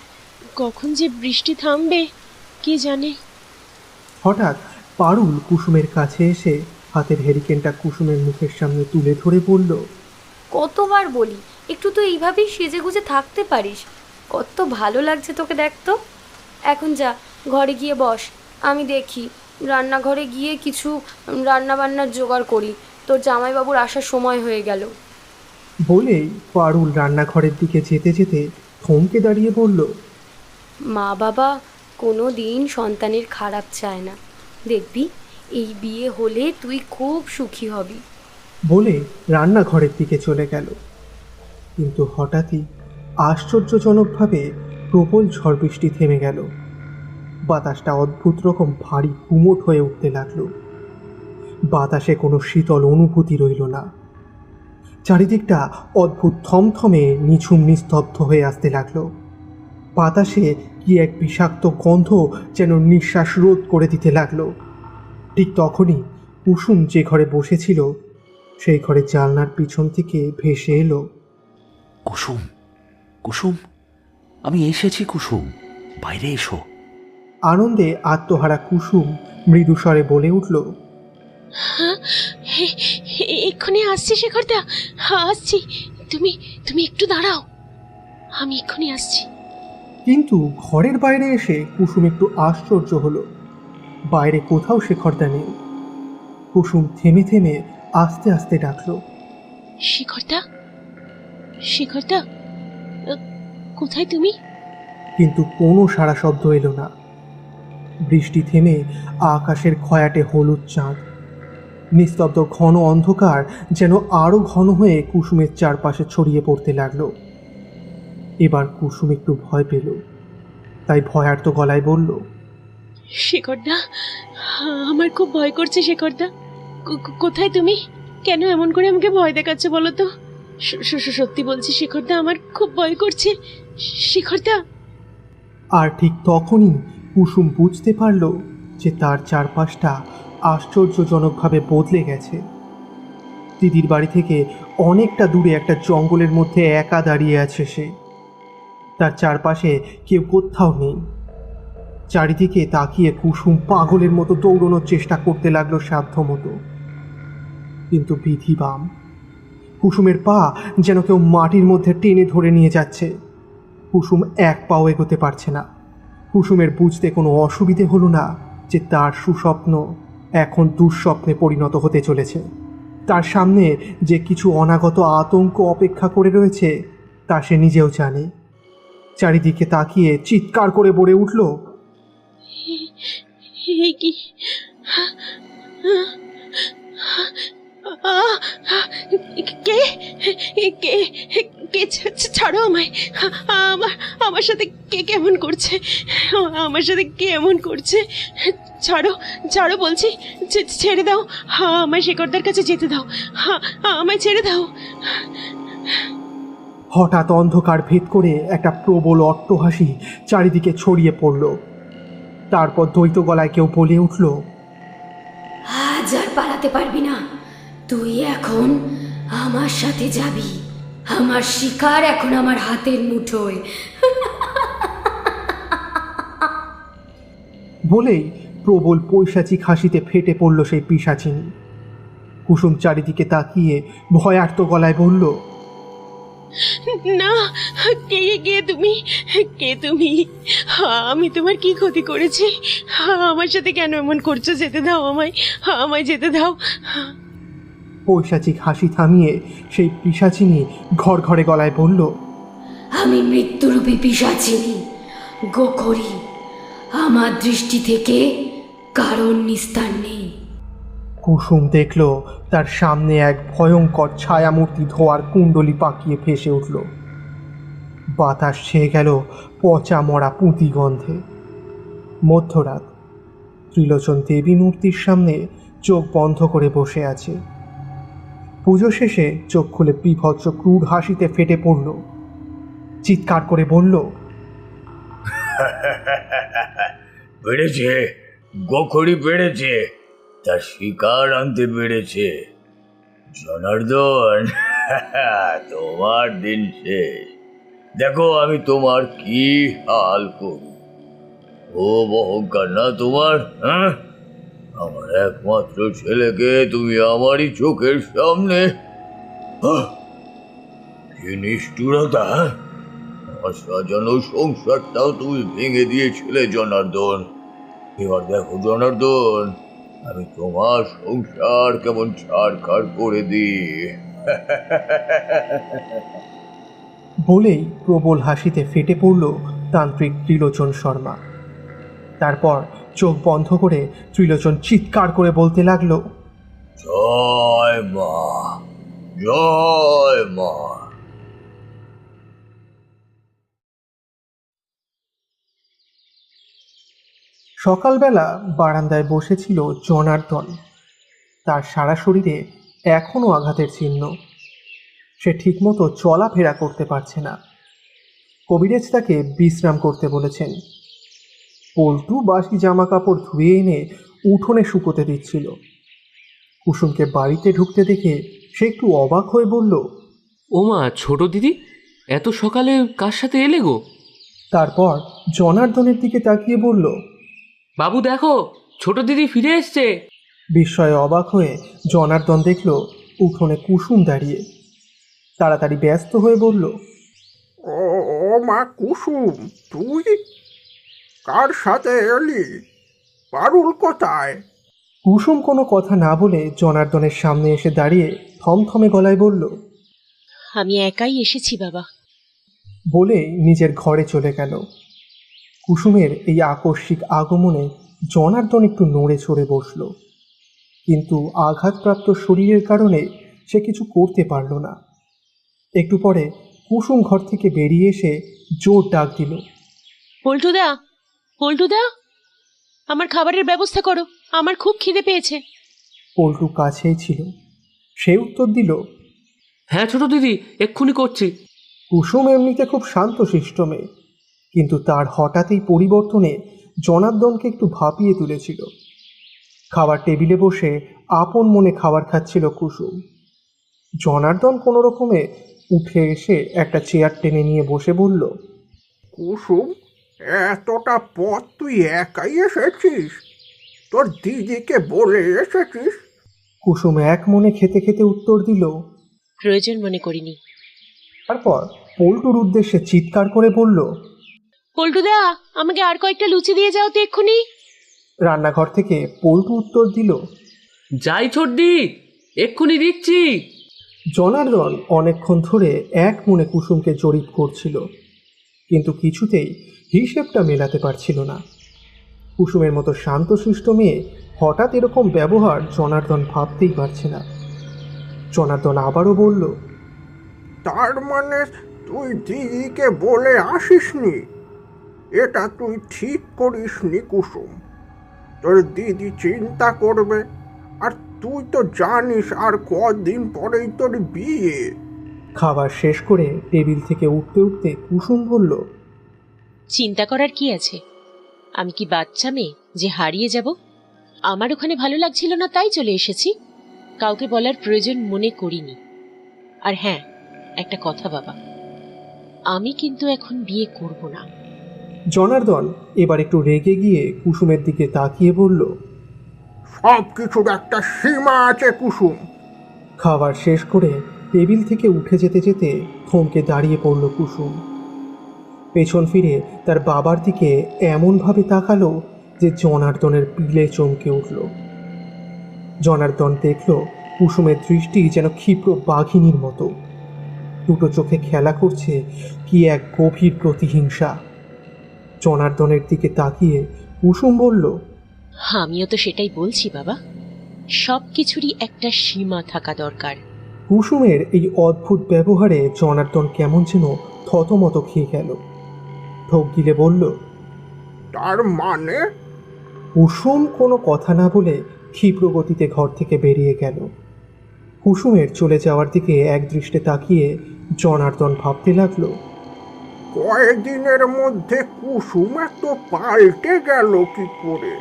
কখন যে বৃষ্টি থামবে কে জানে। হঠাৎ পারুল কুসুমের কাছে এসে হাতের হেরিকেনটা কুসুমের মুখের সামনে তুলে ধরে বলল, কতবার বলি একটু তো এইভাবেই সেজে গুজে থাকতে পারিস। কত ভালো লাগছে তোকে, দেখতো। এখন যা, ঘরে গিয়ে বস, আমি দেখি রান্নাঘরে গিয়ে কিছু রান্না বান্নার জোগাড় করি। তোর জামাইবাবুর আসার সময় হয়ে গেল। বলেই পারুল রান্নাঘরের দিকে যেতে যেতে থমকে দাঁড়িয়ে বলল, মা বাবা কোনো দিন সন্তানের খারাপ চায় না, দেখবি এই বিয়ে হলে তুই খুব সুখী হবি। বলে রান্নাঘরের দিকে চলে গেল। কিন্তু হঠাৎই আশ্চর্যজনকভাবে প্রবল ঝড় বৃষ্টি থেমে গেল। বাতাসটা অদ্ভুত রকম ভারী গুমোট হয়ে উঠতে লাগলো। বাতাসে কোনো শীতল অনুভূতি রইল না। চারিদিকটা অদ্ভুত থমথমে নিঝুম নিস্তব্ধ হয়ে আসতে লাগলো। বাতাসে কি এক বিষাক্ত গন্ধ যেন নিঃশ্বাস রোধ করে দিতে লাগলো। ঠিক তখনই কুসুম যে ঘরে বসেছিল সেই ঘরে জানলার পিছন থেকে ভেসে এলো, কুসুম, কুসুম, আমি এসেছি কুসুম, বাইরে এসো। আনন্দে আত্মহারা কুসুম মৃদুস্বরে বলে উঠল, হ্যাঁ, এক্ষুনি আসছি শেখরদা, আসছি। তুমি তুমি একটু দাঁড়াও, আমি এক্ষুনি আসছি। কিন্তু ঘরের বাইরে এসে কুসুম একটু আশ্চর্য হলো। বাইরে কোথাও শেখরদা নেই। কুসুম থেমে থেমে আস্তে আস্তে ডাকলো, শেখরদা, শেখরদা, কোথায় তুমি? কিন্তু কোনো সাড়া শব্দ এলো না। বৃষ্টি থেমে আকাশের খয়াটে হলুদ চাঁদ, নিস্তব্ধ ঘন অন্ধকার যেন আরো ঘন হয়ে কুসুমের চারপাশে ছড়িয়ে পড়তে লাগলো। এবার কুসুম একটু ভয় পেল, তাই ভয়ার্ত গলায় বলল, শেখরদা, আমার খুব ভয় করছে শেখরদা। কোথায় তুমি? কেন এমন করে আমাকে ভয় দেখাচ্ছ বলো তো? সত্যি বলছি শেখরদা, আমার খুব ভয় করছে শেখরদা। আর ঠিক তখনই কুসুম বুঝতে পারল যে তার চারপাশটা আশ্চর্যজনকভাবে বদলে গেছে। দিদির বাড়ি থেকে অনেকটা দূরে একটা জঙ্গলের মধ্যে একা দাঁড়িয়ে আছে সে। তার চারপাশে কেউ কোথাও নেই। চারিদিকে তাকিয়ে কুসুম পাগলের মতো দৌড়ানোর চেষ্টা করতে লাগলো সাধ্যমতো, কিন্তু বিধি বাম। কুসুমের পা যেন কেউ মাটির মধ্যে টেনে ধরে নিয়ে যাচ্ছে। কুসুম এক পাও এগোতে পারছে না। কুসুমের বুঝতে কোনো অসুবিধে হলো না যে তার সুস্বপ্ন এখন দুঃস্বপ্নে পরিণত হতে চলেছে। তার সামনে যে কিছু অনাগত আতঙ্ক অপেক্ষা করে রয়েছে তা সে নিজেও জানে। চারিদিকে তাকিয়ে চিৎকার করে বলে উঠল, কি? কে কে কে? ছাড়ো আমায়। আমার সাথে কে কেমন করছে? আমার সাথে কে এমন করছে? ছাড়ো, ছাড়ো বলছি, ছেড়ে দাও আমায়, শেখরদার কাছে যেতে দাও, আমায় ছেড়ে দাও। হঠাৎ অন্ধকার ভেদ করে একটা প্রবল অট্টহাসি চারিদিকে ছড়িয়ে পড়ল। তারপর দ্বৈত গলায় কেউ বলে উঠল, আজ আর পালাতে পারবি না, তুই এখন আমার সাথে যাবি। আমার শিকার এখন আমার হাতের মুঠোয়। বলেই প্রবল পৈশাচিক হাসিতে ফেটে পড়ল সেই পিশাচিনী। কুসুম চারিদিকে তাকিয়ে ভয়ার্ত গলায় বলল, না, কে তুমি? কে তুমি? আমি তোমার কি ক্ষতি করেছি? আমার সাথে কেন এমন করছো? যেতে দাও আমায়, আমায় যেতে দাও। পৈশাচিক হাসি থামিয়ে সেই পিশাচিনী ঘর ঘরে গলায় বলল, আমি মৃত্যুরূপী পিশাচিনী গোখরি, আমার দৃষ্টি থেকে কারণ নিস্তার নেই। কুসুম দেখল তার সামনে এক ভয়ঙ্কর ছায়ামূর্তি ধোয়ার কুণ্ডলি পাকিয়ে ভেসে উঠল। বাতাস ছেয়ে গেল পচা মরা পুঁতি গন্ধে। মধ্যরাত, ত্রিলোচন দেবী মূর্তির সামনে চোখ বন্ধ করে বসে আছে। পুজো শেষে চোখ খুলে বিভৎস ক্রূর হাসিতে ফেটে পড়ল। চিৎকার করে বলল, বেড়েছে, গোখরি বেড়েছে, তার শিকার আনতে বেড়েছে। জনার্দন, তোমার দিন শেষ। দেখো আমি তোমার কি হাল করি। ও অহংকার না তোমার? হ্যাঁ, আমার একমাত্র ছেলেকে তুমি আমারই চোখের সামনে, কি নিষ্ঠুরতা! আমার সাজানো সংসারটাও তুমি ভেঙে দিয়েছিলে জনার্দন। এবার দেখো জনার্দন, আমি তোমার সংসার কেমন ছাড়খাড় করে দিই। বলেই প্রবল হাসিতে ফেটে পড়ল তান্ত্রিক ত্রিলোচন শর্মা। তারপর চোখ বন্ধ করে ত্রিলোচন চিৎকার করে বলতে লাগলো, জয় মা, জয় মা। সকালবেলা বারান্দায় বসেছিল জনার্দন। তার সারা শরীরে এখনও আঘাতের চিহ্ন। সে ঠিকমতো চলাফেরা করতে পারছে না। কবিরাজ তাকে বিশ্রাম করতে বলেছেন। পল্টু বাসি জামা কাপড় ধুয়ে এনে উঠোনে শুকোতে দিচ্ছিল। কুসুমকে বাড়িতে ঢুকতে দেখে সে একটু অবাক হয়ে বলল, ও মা, ছোট দিদি এত সকালে কার সাথে এলে গো? তারপর জনার্দনের দিকে তাকিয়ে বলল, বাবু দেখো, ছোট দিদি ফিরে এসছে। বিস্ময়ে অবাক হয়ে জনার্দন দেখল উঠোনে কুসুম দাঁড়িয়ে। তাড়াতাড়ি ব্যস্ত হয়ে বলল, ও মা কুসুম, তুই কার সাথে এলি? পারুল কোথায়? কুসুম কোনো কথা না বলে জনার্দনের সামনে এসে দাঁড়িয়ে থমথমে গলায় বলল, আমি একাই এসেছি বাবা। বলে নিজের ঘরে চলে গেল। কুসুমের এই আকস্মিক আগমনে জনার্দন একটু নড়ে চড়ে বসল, কিন্তু আঘাতপ্রাপ্ত শরীরের কারণে সে কিছু করতে পারল না। একটু পরে কুসুম ঘর থেকে বেরিয়ে এসে জোর ডাক দিল, পল্টুদা, পল্টুদা, আমার খাবারের ব্যবস্থা করো, আমার খুব খিদে পেয়েছে। পল্টু কাছেই ছিল। সে উত্তর দিল, হ্যাঁ ছোট দিদি, এক্ষুনি করছি। কুসুম এমনিতে খুব শান্তশিষ্ট মেয়ে, কিন্তু তার হঠাৎ এই পরিবর্তনে জনার্দনকে একটু ভাপিয়ে তুলেছিল। খাবার টেবিলে বসে আপন মনে খাবার খাচ্ছিল কুসুম। জনার্দন কোনো রকমে উঠে এসে একটা চেয়ার টেনে নিয়ে বসে বলল, কুসুম, এতটা পথ তুই একাই এসেছিস? তোর দিদিকে বলে এসেছিস? কুসুম এক মনে খেতে খেতে উত্তর দিল, প্রয়োজন মনে করিনি। তারপর পল্টুর উদ্দেশ্যে চিৎকার করে বলল, পল্টুদা, আমাকে আর কয়েকটা লুচি দিয়ে যাও তো এক্ষুনি। রান্নাঘর থেকে পল্টু উত্তর দিল, যাই ছোটদি, এক্ষুনি দিচ্ছি। জনার্দন অনেকক্ষণ ধরে এক মনে কুসুমকে জরিপ করছিল, কিন্তু কিছুতেই হিসেবটা মেলাতে পারছিল না। কুসুমের মতো শান্তশিষ্ট মেয়ে হঠাৎ এরকম ব্যবহার জনার্দন ভাবতেই পারছে না। জনার্দন আবারও বলল, তার মানে তুই দিদিকে বলে আসিসনি? এটা তুই ঠিক করিসনি কুসুম। তোর দিদি চিন্তা করবে, আর তুই তো জানিস আর কদিন পরেই তোর বিয়ে। খাবার শেষ করে টেবিল থেকে উঠতে উঠতে কুসুম বলল, চিন্তা করার কি আছে? আমি কি বাচ্চা মেয়ে যে হারিয়ে যাব? আমার ওখানে ভালো লাগছিল না, তাই চলে এসেছি। কাউকে বলার প্রয়োজন মনে করিনি। আর হ্যাঁ, একটা কথা বাবা, আমি কিন্তু এখন বিয়ে করব না। জনার্দন এবার একটু রেগে গিয়ে কুসুমের দিকে তাকিয়ে বলল, সব কিছুর একটা সীমা আছে কুসুম। খাবার শেষ করে টেবিল থেকে উঠে যেতে যেতে থমকে দাঁড়িয়ে পড়ল কুসুম। পেছন ফিরে তার বাবার দিকে এমনভাবে তাকালো যে জনার্দনের পিলে চমকে উঠল। জনার্দন দেখল কুসুমের দৃষ্টি যেন ক্ষিপ্র বাঘিনীর মতো, দুটো চোখে খেলা করছে কি এক গভীর প্রতিহিংসা। জনার্দনের দিকে তাকিয়ে কুসুম বলল, আমিও তো সেটাই বলছি বাবা, সব কিছুরই একটা সীমা থাকা দরকার। কুসুমের এই অদ্ভুত ব্যবহারে জনার্দন কেমন যেন থতমত খেয়ে গেল। ঢোক গিলে বলল, তার মানে? কুসুম কোনো কথা না বলে ক্ষিপ্র গতিতে ঘর থেকে বেরিয়ে গেল। কুসুমের চলে যাওয়ার দিকে এক দৃষ্টে তাকিয়ে জনার্দন ভাবতে লাগলো, কয়েকদিনের মধ্যে কুসুম এত পাল্টে গেল কি করে?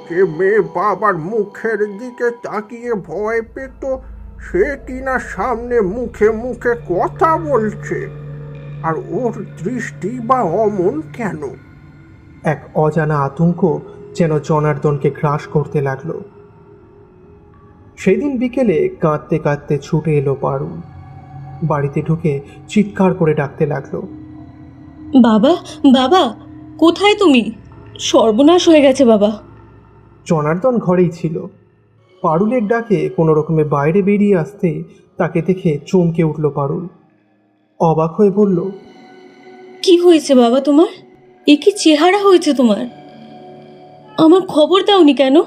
যে মেয়ে বাবার মুখের দিকে তাকিয়ে ভয় পেত, সে কিনা সামনে মুখে মুখে কথা বলছে। আর ওর দৃষ্টি বা অমন কেন? এক অজানা আতঙ্ক যেন জনার্দনকে গ্রাস করতে লাগলো। সেদিন বিকেলে কাঁদতে কাঁদতে ছুটে এলো পারুল। বাড়িতে ঢুকে চিৎকার করে ডাকতে লাগলো, বাবা, বাবা, কোথায় তুমি? সর্বনাশ হয়ে গেছে বাবা। জনার্দন ঘরেই ছিল। পারুলের ডাকে কোনো রকমে বাইরে বেরিয়ে আসতে তাকে দেখে চমকে উঠল পারুল। অবাক হয়ে বলল, কি হয়েছে বাবা তোমার? এ কি চেহারা হয়েছে তোমার? আমার খবর দাওনি কেন?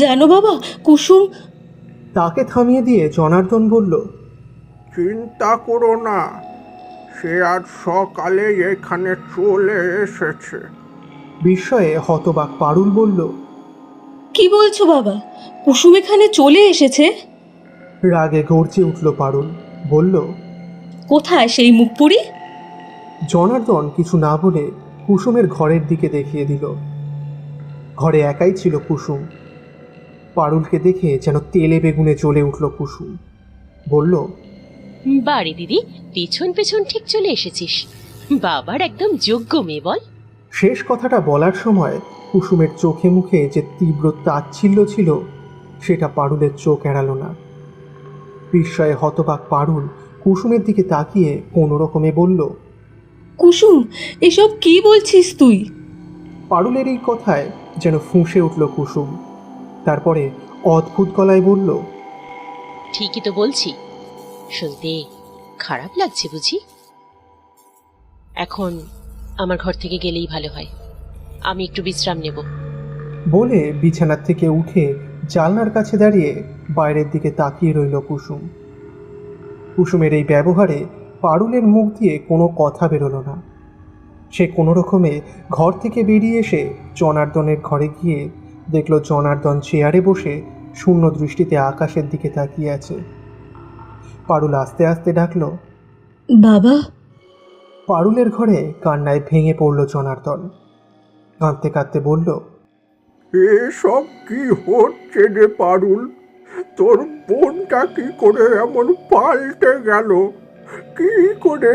জানো বাবা, কুসুম। তাকে থামিয়ে দিয়ে জনার্দন বলল, চিন্তা করো না, সে আজ সকালে এখানে চলে এসেছে। বিস্ময়ে হতবাক পারুল বলল, কি বলছো বাবা? কুসুম এখানে চলে এসেছে? রাগে গর্জে উঠল পারুল, বলল, কোথায় সেই মুখপুরি? জনার্দন কিছু না বলে কুসুমের ঘরের দিকে দেখিয়ে দিল। ঘরে একাই ছিল কুসুম। পারুলকে দেখে যেন তেলে বেগুনে জ্বলে উঠল কুসুম, বলল, বাড়ি দিদি, পেছন পেছন ঠিক চলে এসেছিস। বাবার একদম যোগ্য মেয়ে বল। শেষ কথাটা বলার সময় কুসুমের চোখে মুখে যে তীব্র তাচ্ছিল্য ছিল সেটা পারুলের চোখ এড়ালো না। বিস্ময়ে হতবাক পারুল কুসুমের দিকে তাকিয়ে কোনো রকমে বলল, কুসুম, এসব কি বলছিস তুই? পারুলের এই কথায় যেন ফুঁসে উঠল কুসুম। তারপরে অদ্ভুত গলায় বলল, ঠিকই তো বলছি। শুনতে খারাপ লাগছে বুঝি? এখন আমার ঘর থেকে গেলেই ভালো হয়, আমি একটু বিশ্রাম নেব। বলে বিছানার থেকে উঠে জানলার কাছে দাঁড়িয়ে বাইরের দিকে তাকিয়ে রইল কুসুম। কুসুমের এই ব্যবহারে পারুলের মুখ দিয়ে কোনো কথা বেরোলো না। সে কোনো রকমে ঘর থেকে বেরিয়ে এসে জনার্দনের ঘরে গিয়ে দেখল জনার্দন চেয়ারে বসে শূন্য দৃষ্টিতে আকাশের দিকে তাকিয়ে আছে। পারুল আস্তে আস্তে ডাকল, বাবা। পারুলের ঘরে কান্নায় ভেঙে পড়ল জনার্দন। কাঁদতে কাঁদতে বলল, এসব কি হচ্ছে রে পারুল? তোর বোনটা কি করে এমন পাল্টে গেল? কি করে?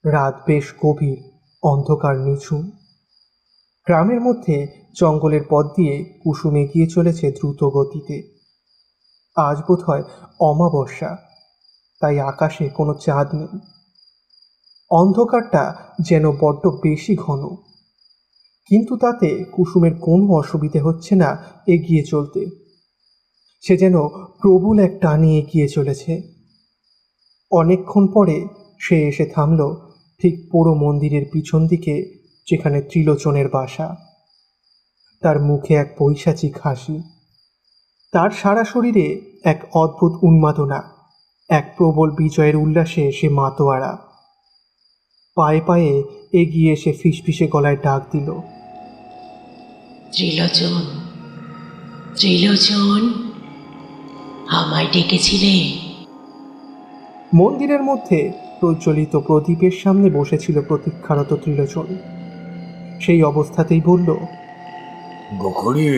রাত বেশ গভীর, অন্ধকার নিঝুম। গ্রামের মধ্যে জঙ্গলের পথ দিয়ে কুসুম এগিয়ে চলেছে দ্রুত গতিতে। আজ বোধহয় অমাবস্যা, তাই আকাশে কোনো চাঁদ নেই। অন্ধকারটা যেন বড্ড বেশি ঘন, কিন্তু তাতে কুসুমের কোনো অসুবিধে হচ্ছে না এগিয়ে চলতে। সে যেন প্রবল এক টানে এগিয়ে চলেছে। অনেকক্ষণ পরে সে এসে থামল ঠিক পুরো মন্দিরের পিছন দিকে, যেখানে ত্রিলোচনের বাসা। তার মুখে এক পৈশাচিক হাসি, তার সারা শরীরে এক অদ্ভুত উন্মাদনা, এক প্রবল বিজয়ের উল্লাসে সে মাতোয়ারা। পায়ে পায়ে এগিয়ে এসে ফিসফিসে গলায় ডাক দিল, ত্রিলোচন, ত্রিলোচন, আমায় ডেকেছিলে? মন্দিরের মধ্যে প্রজ্বলিত প্রদীপের সামনে বসেছিল প্রতীক্ষারত ত্রিলোচন। সেই অবস্থাতেই বলল, গোখরি,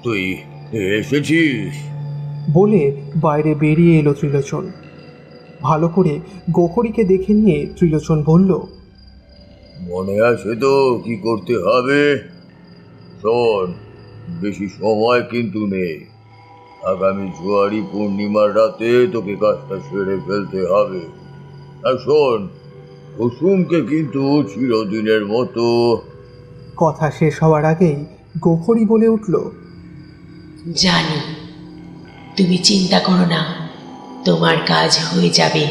তুই এসেছিস? বলে বাইরে বেরিয়ে এলো ত্রিলোচন। ভালো করে গোখরিকে দেখে নিয়ে ত্রিলোচন বলল, মনে আছে তো কি করতে হবে? শোন, বেশি সময় কিন্তু নেই। আগামী জোয়ারি পূর্ণিমার রাতে তোকে কাজটা সেরে ফেলতে হবে। আর শোন, কুসুমকে কিন্তু চিরদিনের মতো। কথা শেষ হওয়ার আগেই গোখরি বলে উঠল, জানি, তুমি চিন্তা করো না, তোমার কাজ হয়ে যাবে।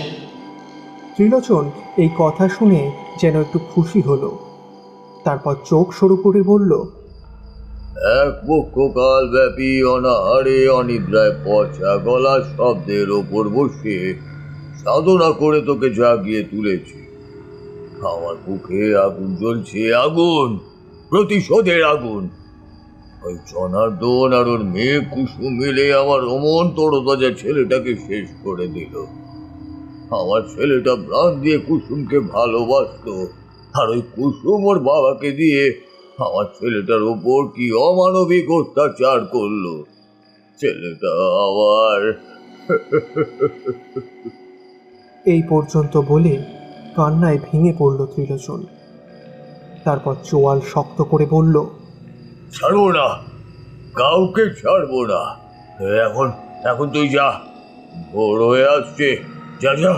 ত্রিলোচন এই কথা শুনে যেন একটু খুশি হলো। তারপর চোখ সরু করে বলল, এক পক্ষকাল ব্যাপী অনাহারে অনিদ্রায় পচা গলা শব্দের ওপর বসে সাধনা করে তোকে জাগিয়ে তুলেছি। আমার বুকে আগুন জ্বলছে, আগুন, প্রতিশোধের আগুন। ওই জনার্দন আর ওর মেয়ে কুসুম মিলে আমার অমন তরতাজা ছেলেটাকে শেষ করে দিল। আমার ছেলেটা প্রাণ দিয়ে কুসুমকে ভালোবাসতো, আর ওই কুসুম ওর বাবাকে দিয়ে আমার ছেলেটার ওপর কি অমানবিক অত্যাচার করলো। ছেলেটা আবার এই পর্যন্ত বলে কান্নায় ভেঙে পড়ল ত্রিলোচন। তারপর চোয়াল শক্ত করে বলল, ছাড়বো না, কাউকে ছাড়বো না। এখন এখন তুই যা, ভোর হয়ে আসছে, যা যা।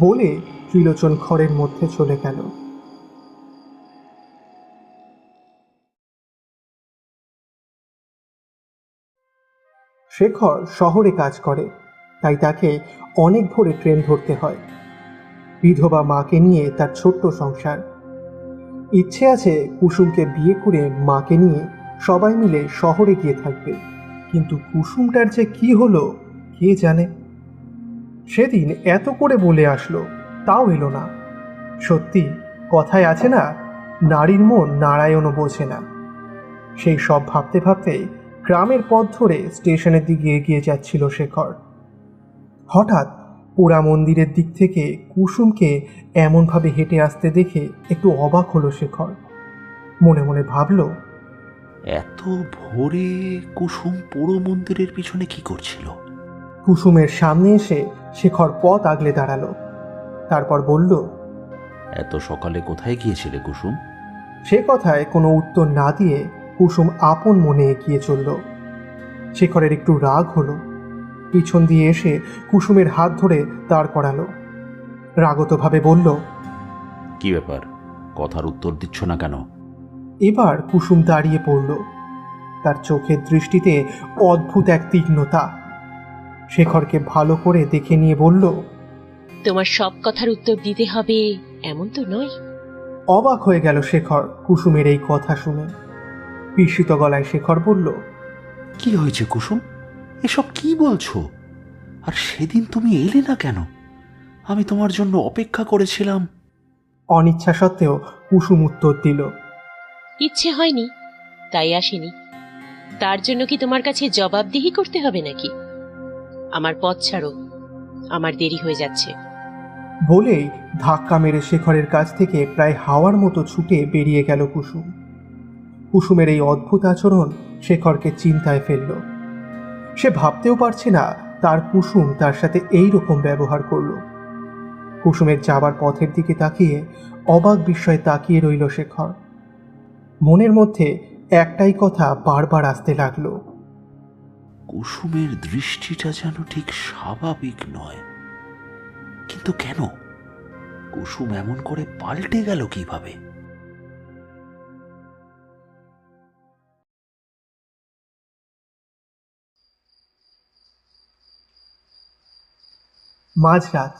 বলে ত্রিলোচন ঘরের মধ্যে চলে গেল। শেখর শহরে কাজ করে, তাই তাকে অনেক ভোরে ট্রেন ধরতে হয়। বিধবা মাকে নিয়ে তার ছোট্ট সংসার। ইচ্ছে আছে কুসুমকে বিয়ে করে মাকে নিয়ে সবাই মিলে শহরে গিয়ে থাকবে, কিন্তু কুসুমটার যে কি হলো কে জানে। সেদিন এত করে বলে আসলো, তাও এলো না। সত্যি কথায় আছে না, নারীর মন নারায়ণও বোঝে না। সেই সব ভাবতে ভাবতে গ্রামের পথ ধরে স্টেশনের দিকে এগিয়ে যাচ্ছিল শেখর। হঠাৎ পোড়া মন্দিরের দিক থেকে কুসুমকে এমনভাবে হেঁটে আসতে দেখে একটু অবাক হলো শেখর। মনে মনে ভাবল, এত ভোরে কুসুম পোড়ো মন্দিরের পিছনে কি করছিল? কুসুমের সামনে এসে শেখর পথ আগলে দাঁড়ালো। তারপর বলল, এত সকালে কোথায় গিয়েছিলে কুসুম? সে কথায় কোনো উত্তর না দিয়ে কুসুম আপন মনে এগিয়ে চলল। শেখরের একটু রাগ হলো। পিছন দিয়ে এসে কুসুমের হাত ধরে দাঁড় করালো। রাগতভাবে বলল, কি ব্যাপার, কথার উত্তর দিচ্ছ না কেন? এবার কুসুম দাঁড়িয়ে পড়ল। তার চোখের দৃষ্টিতে অদ্ভুত এক তীক্ষ্ণতা। শেখরকে ভালো করে দেখে নিয়ে বলল, তোমার সব কথার উত্তর দিতে হবে এমন তো নয়। অবাক হয়ে গেল শেখর কুসুমের এই কথা শুনে। বিস্মিত গলায় শেখর বলল, কি হয়েছে কুসুম, এসব কি বলছো? আর সেদিন তুমি এলে না কেন? আমি তোমার জন্য অপেক্ষা করেছিলাম। অনিচ্ছা সত্ত্বেও কুসুম উত্তর দিল, ইচ্ছে হয়নি তাই আসেনি। তার জন্য কি তোমার কাছে জবাবদিহি করতে হবে নাকি? আমার পথ ছাড়ো, আমার দেরি হয়ে যাচ্ছে। বলেই ধাক্কা মেরে শেখরের কাছ থেকে প্রায় হাওয়ার মতো ছুটে বেরিয়ে গেল কুসুম। কুসুমের এই অদ্ভুত আচরণ শেখরকে চিন্তায় ফেলল। সে ভাবতেও পারছে না তার কুসুম তার সাথে এই রকম ব্যবহার করল। কুসুমের যাবার পথের দিকে তাকিয়ে অবাক বিস্ময়ে তাকিয়ে রইল শেখর। মনের মধ্যে একটাই কথা বারবার আসতে লাগলো, কুসুমের দৃষ্টিটা যেন ঠিক স্বাভাবিক নয়। কিন্তু কেন? কুসুম এমন করে পাল্টে গেল কিভাবে? মাঝরাত।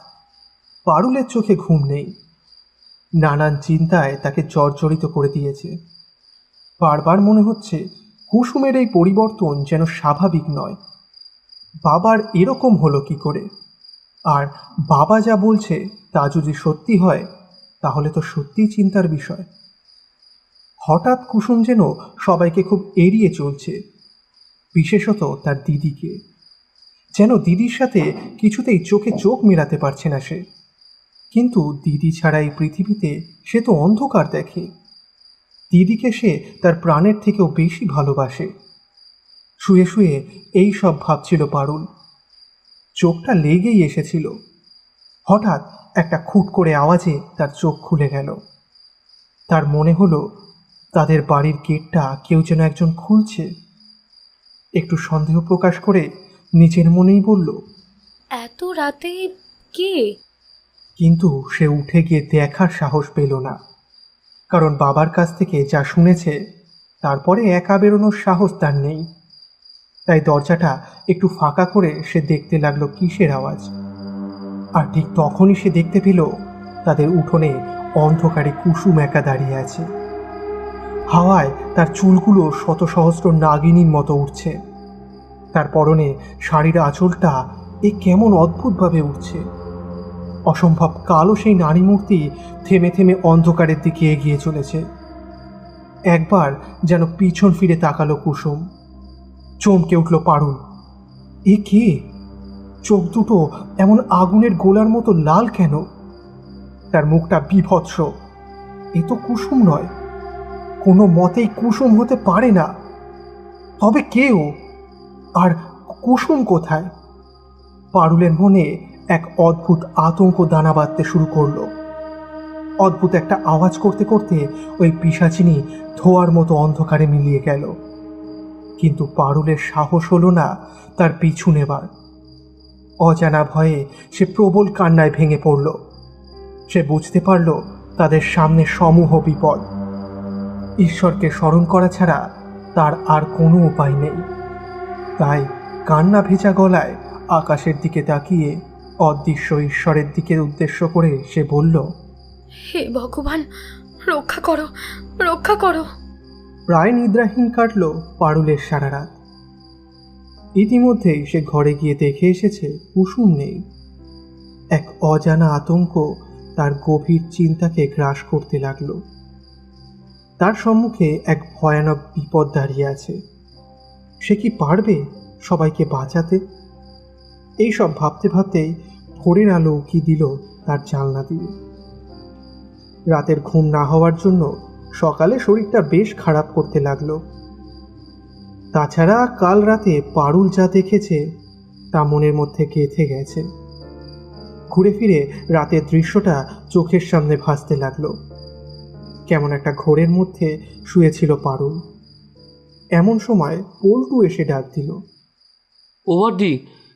পারুলের চোখে ঘুম নেই। নানান চিন্তায় তাকে জর্জরিত করে দিয়েছে। বারবার মনে হচ্ছে কুসুমের এই পরিবর্তন যেন স্বাভাবিক নয়। বাবার এরকম হলো কি করে? আর বাবা যা বলছে তা যদি সত্যি হয় তাহলে তো সত্যিই চিন্তার বিষয়। হঠাৎ কুসুম যেন সবাইকে খুব এড়িয়ে চলছে, বিশেষত তার দিদিকে। যেন দিদির সাথে কিছুতেই চোখে চোখ মেলাতে পারছে না সে। কিন্তু দিদি ছাড়া এই পৃথিবীতে সে তো অন্ধকার দেখে। দিদিকে সে তার প্রাণের থেকেও বেশি ভালোবাসে। শুয়ে শুয়ে এই সব ভাবছিল পারুল। চোখটা লেগেই এসেছিল। হঠাৎ একটা খুট করে আওয়াজে তার চোখ খুলে গেল। তার মনে হলো তাদের বাড়ির গেটটা কেউ যেন একজন খুলছে। একটু সন্দেহ প্রকাশ করে নিজের মনেই বলল, এত রাতে কে? কিন্তু সে উঠে গিয়ে দেখার সাহস পেল না, কারণ বাবার কাছ থেকে যা শুনেছে তারপরে একা বেরোনোর সাহস তার নেই। তাই দরজাটা একটু ফাঁকা করে সে দেখতে লাগলো কিসের আওয়াজ। আর ঠিক তখনই সে দেখতে পেল তাদের উঠোনে অন্ধকারে কুসুম একা দাঁড়িয়ে আছে। হাওয়ায় তার চুলগুলো শত সহস্র নাগিনীর মতো উঠছে। তার পরনে শাড়ির আঁচলটা কেমন অদ্ভুতভাবে উঠছে। অসম্ভব কালো সেই নারী মূর্তি থেমে থেমে অন্ধকারের দিকে এগিয়ে চলেছে। একবার যেন পিছন ফিরে তাকালো কুসুম। চমকে উঠল পারুল। এ কে? চোখ দুটো এমন আগুনের গোলার মতো লাল কেন? তার মুখটা বিভৎস। এ তো কুসুম নয়, কোনো মতেই কুসুম হতে পারে না। তবে কেউ? আর কুসুম কোথায়? পারুলের মনে এক অদ্ভুত আতঙ্ক দানা বাঁধতে শুরু করলো। অদ্ভুত একটা আওয়াজ করতে করতে ওই পিশাচিনী ধোঁয়ার মতো অন্ধকারে মিলিয়ে গেল। কিন্তু পারুলের সাহস হলো না তার পিছু নেবার। অজানা ভয়ে সে প্রবল কান্নায় ভেঙে পড়ল। সে বুঝতে পারল তাদের সামনে সমূহ বিপদ। ঈশ্বরকে স্মরণ করা ছাড়া তার আর কোনো উপায় নেই। তাই কান্না ভেজা গলায় আকাশের দিকে তাকিয়ে অদৃশ্য ঈশ্বরের দিকে উদ্দেশ্য করে সে বলল, হে ভগবান, রক্ষা করো, রক্ষা করো। প্রায় নিদ্রাহীন কাটল পারুলের সারা রাত। ইতিমধ্যেই সে ঘরে গিয়ে দেখে এসেছে কুসুম নেই। এক অজানা আতঙ্ক তার গভীর চিন্তাকে গ্রাস করতে লাগলো। তার সম্মুখে এক ভয়ানক বিপদ দাঁড়িয়ে আছে। সে কি পারবে সবাইকে বাঁচাতে? এইসব ভাবতে ভাবতেই ভোরের আলো উকি দিল তার জানলা দিয়ে। রাতের ঘুম না হওয়ার জন্য সকালে শরীরটা বেশ খারাপ করতে লাগলো। তাছাড়া কাল রাতে পারুল যা দেখেছে তা মনের মধ্যে গেঁথে গেছে। ঘুরে ফিরে রাতের দৃশ্যটা চোখের সামনে ভাসতে লাগলো। কেমন একটা ঘোরের মধ্যে শুয়েছিল পারুল। এমন সময় পল্টু এসে ডাক দিল, ও বড়দি,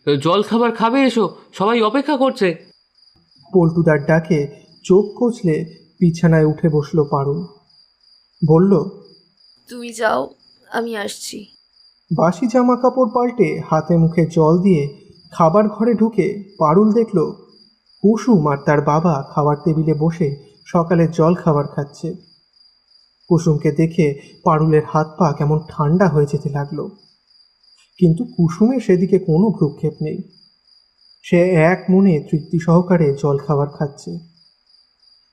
জল খাবার খাবে, এসো, সবাই অপেক্ষা করছে। পল্টুদার ডাকে চোখ কচলে বিছানায় উঠে বসলো পারুল। বলল, তুমি যাও, আমি আসছি। বাসি জামা কাপড় পাল্টে হাতে মুখে জল দিয়ে খাবার ঘরে ঢুকে পারুল দেখল কুসুম আর তার বাবা খাবার টেবিলে বসে সকালে জল খাবার খাচ্ছে। কুসুমকে দেখে পারুলের হাত পা কেমন ঠান্ডা হয়ে যেতে লাগলো, কিন্তু কুসুমের সেদিকে কোনো ভ্রুক্ষেপ নেই। সে এক মনে তৃপ্তি সহকারে জল খাবার খাচ্ছে।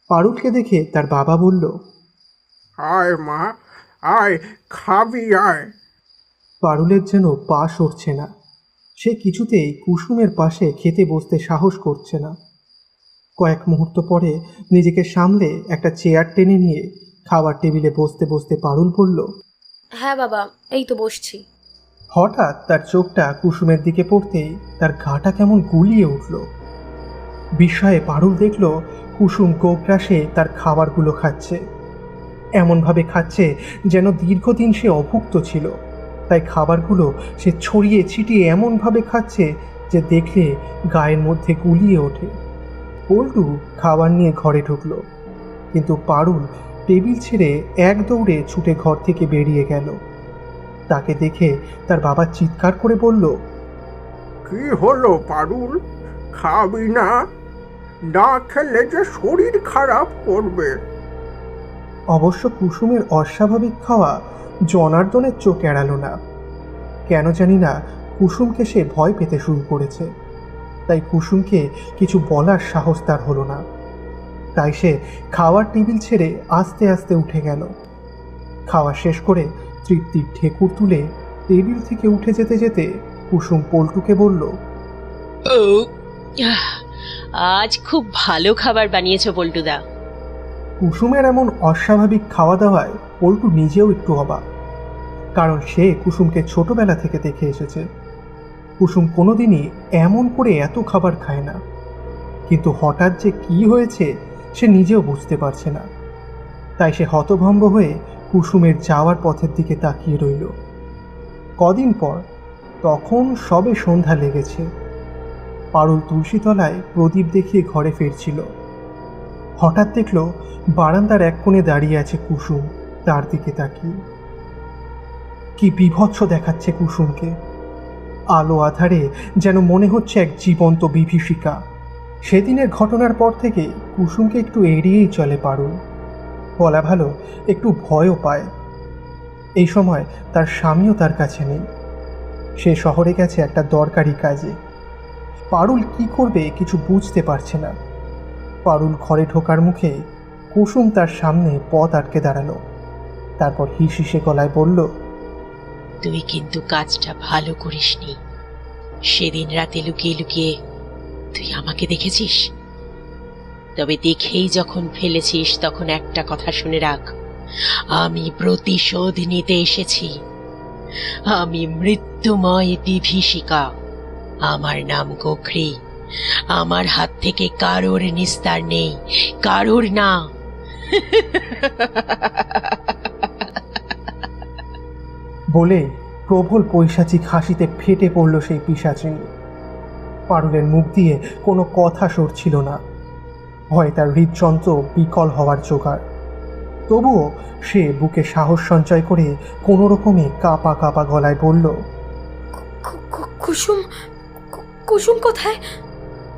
পারুলকে দেখে তার বাবা বলল, আয় মা, আয়, খাবি আয়। পারুলের যেন পা সরছে না। সে কিছুতেই কুসুমের পাশে খেতে বসতে সাহস করছে না। কয়েক মুহূর্ত পরে নিজেকে সামলে একটা চেয়ার টেনে নিয়ে খাবার টেবিলে বসতে বসতে পারুল বলল, হ্যাঁ বাবা, এই তো বসছি। হঠাৎ তার চোখটা কুসুমের দিকে পড়তেই তার ঘাটা কেমন গুলিয়ে উঠল। বিস্ময়ে পারুল দেখল কুসুম গোগ্রাসে তার খাবারগুলো খাচ্ছে। এমনভাবে খাচ্ছে যেন দীর্ঘদিন সে অভুক্ত ছিল। তাই খাবারগুলো সে ছড়িয়ে ছিটিয়ে এমনভাবে খাচ্ছে যে দেখলে গায়ের মধ্যে গুলিয়ে ওঠে। পল্টু খাবার নিয়ে ঘরে ঢুকলো, কিন্তু পারুল টেবিল ছেড়ে এক দৌড়ে ছুটে ঘর থেকে বেরিয়ে গেল। তাকে দেখে তার বাবা চিৎকার করে বলল, কি হলো পারুল, খাবি না? না খেলে যে শরীর খারাপ করবে। অবশ্য কুসুমের অস্বাভাবিক খাওয়া জনার্দনের চোখ এড়ালো না। কেন জানি না কুসুমকে সে ভয় পেতে শুরু করেছে। তাই কুসুমকে কিছু বলার সাহস তার হলো না। তাই সে খাওয়ার টেবিল ছেড়ে আস্তে আস্তে উঠে গেল। খাওয়া শেষ করে তৃপ্তির ঠেকুর তুলে টেবিল থেকে উঠে যেতে যেতে কুসুম পল্টুকে বলল, আজ খুব ভালো খাবার বানিয়েছো পল্টুদা। কুসুমের এমন অস্বাভাবিক খাওয়া দাওয়ায় পল্টু নিজেও একটু অবাক, কারণ সে কুসুমকে ছোটবেলা থেকে দেখে এসেছে। কুসুম কোনোদিনই এমন করে এত খাবার খায় না, কিন্তু হঠাৎ যে কি হয়েছে সে নিজেও বুঝতে পারছে না। তাই সে হতভম্ব হয়ে কুসুমের যাওয়ার পথের দিকে তাকিয়ে রইল। কদিন পর, তখন সবে সন্ধ্যা লেগেছে। পারুল তুলসীতলায় প্রদীপ দেখিয়ে ঘরে ফিরছিল। হঠাৎ দেখল বারান্দার এক কোণে দাঁড়িয়ে আছে কুসুম, তার দিকে তাকিয়ে। কি বিভৎস দেখাচ্ছে কুসুমকে। আলো আধারে যেন মনে হচ্ছে এক জীবন্ত বিভীষিকা। সেদিনের ঘটনার পর থেকে কুসুমকে একটু এড়িয়েই চলে পারুল। বলা ভালো, একটু ভয়ও পায়। এই সময় তার স্বামীও তার কাছে নেই। সে শহরে গেছে একটা দরকারি কাজে। পারুল কি করবে কিছু বুঝতে পারছে না। পারুল ঘরে ঢোকার মুখে কুসুম তার সামনে পথ আটকে দাঁড়ালো। তারপর হিসিসে গলায় বলল, তুই কিন্তু কাজটা ভালো করিসনি। সেদিন রাতে লুকিয়ে লুকিয়ে তুই আমাকে দেখেছিস। তবে দেখেই যখন ফেলেছিস তখন একটা কথা শুনে রাখ, আমি প্রতিশোধ নিতে এসেছি। আমি মৃত্যুময় বিভীষিকা। আমার নাম গোখরি। আমার হাত থেকে কারোর নিস্তার নেই, কারোর না। বলে প্রবল পৈশাচিক হাসিতে ফেটে পড়ল সেই পিশাচিনী। পারুলের মুখ দিয়ে কোনো কথা সরছিল না। ভয়ে তার হৃদযন্ত্র বিকল হওয়ার জোগাড়। তবুও সে বুকে সাহস সঞ্চয় করে কোনো রকমে কাঁপা কাঁপা গলায় বলল, কুসুম কুসুম কোথায়?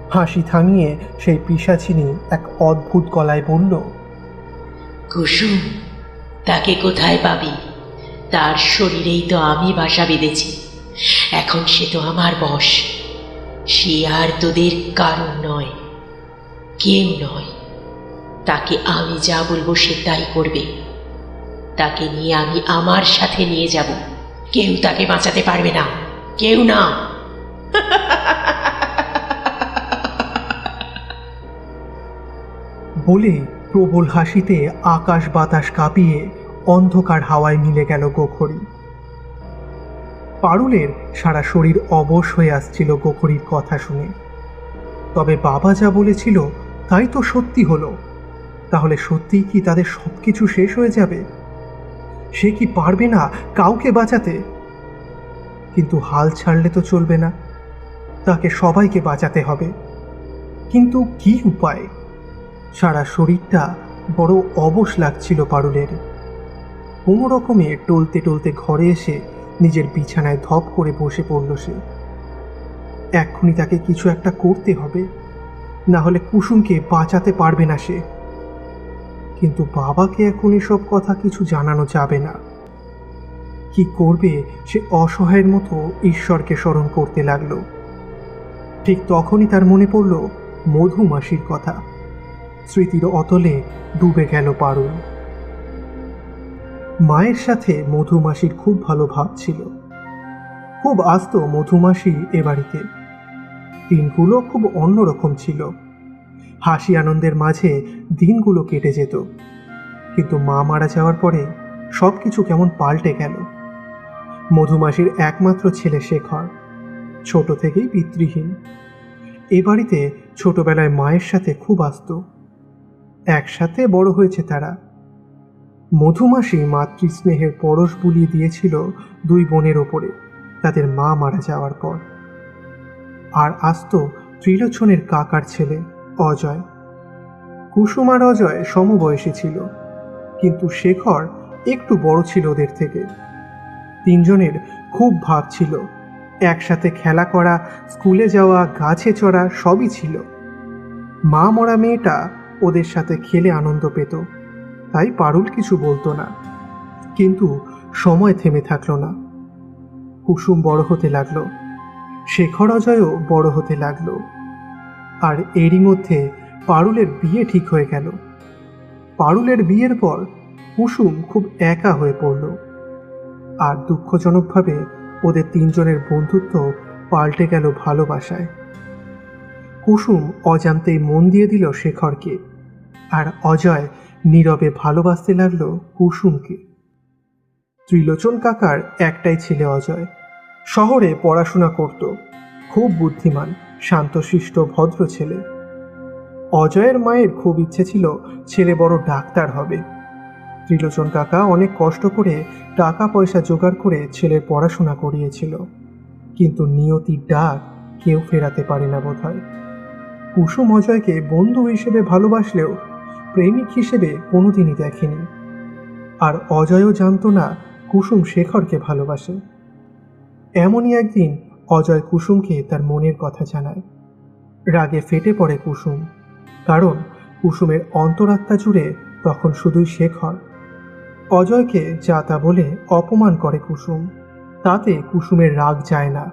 হাসি থামিয়ে সেই পিশাচিনী এক অদ্ভুত গলায় বলল, কুসুম তাকে কোথায় পাবি? তার শরীরেই তো আমি বাসা বেঁধেছি। এখন সে তো আমার বশ। সে আর তোদের কারণ নয়, কেউ নয়। তাকে আমি যা বলবো সে তাই করবে। তাকে নিয়ে আমি আমার সাথে নিয়ে যাব। কেউ তাকে বাঁচাতে পারবে না, কেউ না। বলে প্রবল হাসিতে আকাশ বাতাস কাঁপিয়ে অন্ধকার হাওয়ায় মিলে গেল গোখরি। পারুলের সারা শরীর অবশ হয়ে আসছিল গোখরির কথা শুনে। তবে বাবা যা বলেছিল তাই তো সত্যি হলো। তাহলে সত্যিই কি তাদের সবকিছু শেষ হয়ে যাবে? সে কি পারবে না কাউকে বাঁচাতে? কিন্তু হাল ছাড়লে তো চলবে না, তাকে সবাইকে বাঁচাতে হবে। কিন্তু কি উপায়? সারা শরীরটা বড় অবশ লাগছিল পারুলের। কোনো রকমে টলতে টলতে ঘরে এসে নিজের বিছানায় ধপ করে বসে পড়ল সে। এক্ষুনি তাকে কিছু একটা করতে হবে, না হলে কুসুমকে বাঁচাতে পারবে না সে। কিন্তু বাবাকে এখন এসব কথা কিছু জানানো যাবে না। কি করবে সে অসহায়ের মতো ঈশ্বরকে স্মরণ করতে লাগলো। ঠিক তখনই তার মনে পড়ল মধুমাসির কথা। স্মৃতির অতলে ডুবে গেল পারুল। মায়ের সাথে মধুমাসির খুব ভালো ভাব ছিল। খুব আসতো মধুমাসি এ বাড়িতে। দিনগুলো খুব অন্যরকম ছিল। হাসি আনন্দের মাঝে দিনগুলো কেটে যেত। কিন্তু মা মারা যাওয়ার পরে সব কিছু কেমন পাল্টে গেল। মধুমাসির একমাত্র ছেলে শেখর ছোট থেকেই পিতৃহীন। এ বাড়িতে ছোটবেলায় মায়ের সাথে খুব আসতো। একসাথে বড় হয়েছে তারা। মধুমাসি মাতৃস্নেহের পরশ বুলিয়ে দিয়েছিল দুই বোনের ওপরে তাদের মা মারা যাওয়ার পর। আর আসতো ত্রিলোচনের কাকার ছেলে অজয়। কুসুম আর অজয় সমবয়সী ছিল, কিন্তু শেখর একটু বড় ছিল ওদের থেকে। তিনজনের খুব ভাব ছিল। একসাথে খেলা করা, স্কুলে যাওয়া, গাছে চড়া সবই ছিল। মা মরা মেয়েটা ওদের সাথে খেলে আনন্দ পেত, তাই পারুল কিছু বলতো না। কিন্তু সময় থেমে থাকলো না। কুসুম বড় হতে লাগলো, শেখর অজয়ও বড় হতে লাগলো। আর এরই মধ্যে পারুলের বিয়ে ঠিক হয়ে গেল। পারুলের বিয়ের পর কুসুম খুব একা হয়ে পড়ল। আর দুঃখজনকভাবে ওদের তিনজনের বন্ধুত্ব পাল্টে গেল ভালোবাসায়। কুসুম অজান্তেই মন দিয়ে দিল শেখরকে, আর অজয় নীরবে ভালোবাসতে লাগলো কুসুমকে। ত্রিলোচন কাকার একটাই ছেলে অজয়। শহরে পড়াশোনা করত। খুব বুদ্ধিমান, শান্তশিষ্ট, ভদ্র ছেলে। অজয়ের মায়ের খুব ইচ্ছে ছিল ছেলে বড় ডাক্তার হবে। ত্রিলোচন কাকা অনেক কষ্ট করে টাকা পয়সা জোগাড় করে ছেলের পড়াশোনা করিয়েছিল। কিন্তু নিয়তির ডাক কেউ ফেরাতে পারে না বোধহয়। কুসুম অজয়কে বন্ধু হিসেবে ভালোবাসলেও প্রেমিক হিসেবে কোনোদিনই দেখেনি। আর অজয়ও জানতো না কুসুম শেখরকে ভালোবাসে। এমনই একদিন অজয় কুসুমকে তার মনের কথা জানায়। রাগে ফেটে পড়ে কুসুম, কারণ কুসুমের অন্তরাত্মা জুড়ে তখন শুধুই শেখর। অজয়কে যা তা বলে অপমান করে কুসুম। তাতে কুসুমের রাগ যায় না।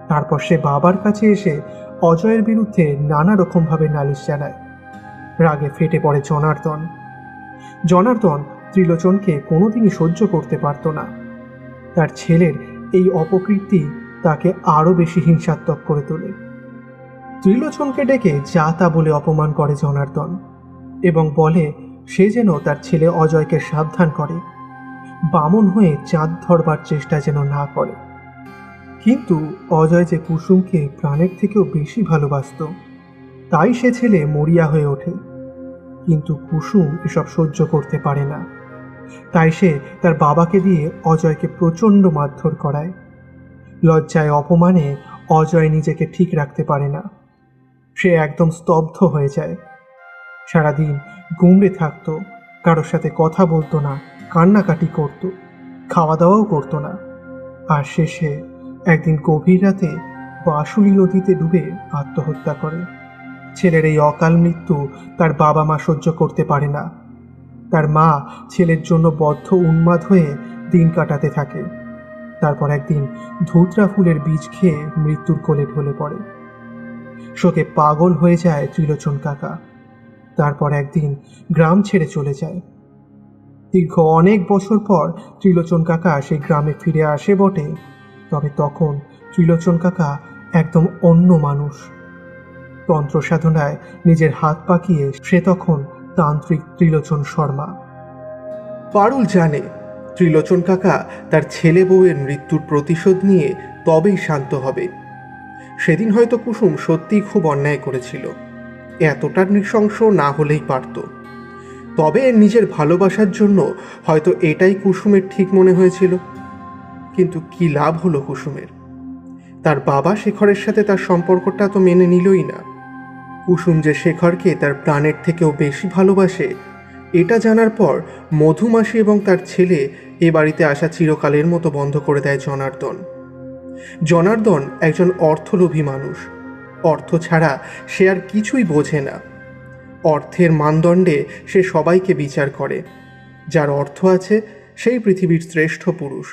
তারপর সে বাবার কাছে এসে অজয়ের বিরুদ্ধে নানা রকমভাবে নালিশ জানায়। রাগে ফেটে পড়ে জনার্দন। জনার্দন ত্রিলোচনকে কোনোদিনই সহ্য করতে পারত না। তার ছেলের এই অপকীর্তি তাকে আরও বেশি হিংসাত্মক করে তোলে। ত্রিলোচনকে ডেকে যা তা বলে অপমান করে জনার্দন, এবং বলে সে যেন তার ছেলে অজয়কে সাবধান করে, বামন হয়ে চাঁদ ধরবার চেষ্টা যেন না করে। কিন্তু অজয় যে কুসুমকে প্রাণের থেকেও বেশি ভালোবাসত, তাই সে ছেলে মরিয়া হয়ে ওঠে। কিন্তু কুসুম এসব সহ্য করতে পারে না। তাই সে তার বাবাকে দিয়ে অজয়কে প্রচণ্ড মারধর করায়। লজ্জায় অপমানে অজয় নিজেকে ঠিক রাখতে পারে না। সে একদম স্তব্ধ হয়ে যায়। সারাদিন গুমড়ে থাকতো, কারোর সাথে কথা বলতো না, কান্নাকাটি করত, খাওয়া দাওয়াও করতো না। আর শেষে একদিন গভীর রাতে বাঁশুলি নদীতে ডুবে আত্মহত্যা করে। ছেলের এই অকাল মৃত্যু তার বাবা মা সহ্য করতে পারে না। তার মা ছেলের জন্য বদ্ধ উন্মাদ হয়ে দিন কাটাতে থাকে। তারপর একদিন ধুতরা ফুলের বীজ খেয়ে মৃত্যুর কোলে ঢলে পড়ে। শোকে পাগল হয়ে যায় ত্রিলোচন কাকা। তারপর একদিন গ্রাম ছেড়ে চলে যায়। দীর্ঘ অনেক বছর পর ত্রিলোচন কাকা সেই গ্রামে ফিরে আসে বটে, তবে তখন ত্রিলোচন কাকা একদম অন্য মানুষ। তন্ত্র সাধনায় নিজের হাত পাকিয়ে সে তখন তান্ত্রিক ত্রিলোচন শর্মা। পারুল জানে ত্রিলোচন কাকা তার ছেলে বউয়ের মৃত্যুর প্রতিশোধ নিয়ে তবেই শান্ত হবে। সেদিন হয়তো কুসুম সত্যিই খুব অন্যায় করেছিল, এতটা নৃশংস না হলেই পারত। তবে নিজের ভালোবাসার জন্য হয়তো এটাই কুসুমের ঠিক মনে হয়েছিল। কিন্তু কি লাভ হলো কুসুমের? তার বাবা শেখরের সাথে তার সম্পর্কটা তো মেনে নিলই না। কুসুম যে শেখরকে তার প্রাণের থেকেও বেশি ভালোবাসে এটা জানার পর মধুমাসি এবং তার ছেলে এ বাড়িতে আসা চিরকালের মতো বন্ধ করে দেয় জনার্দন। জনার্দন একজন অর্থলোভী মানুষ। অর্থ ছাড়া সে আর কিছুই বোঝে না। অর্থের মানদণ্ডে সে সবাইকে বিচার করে। যার অর্থ আছে সেই পৃথিবীর শ্রেষ্ঠ পুরুষ।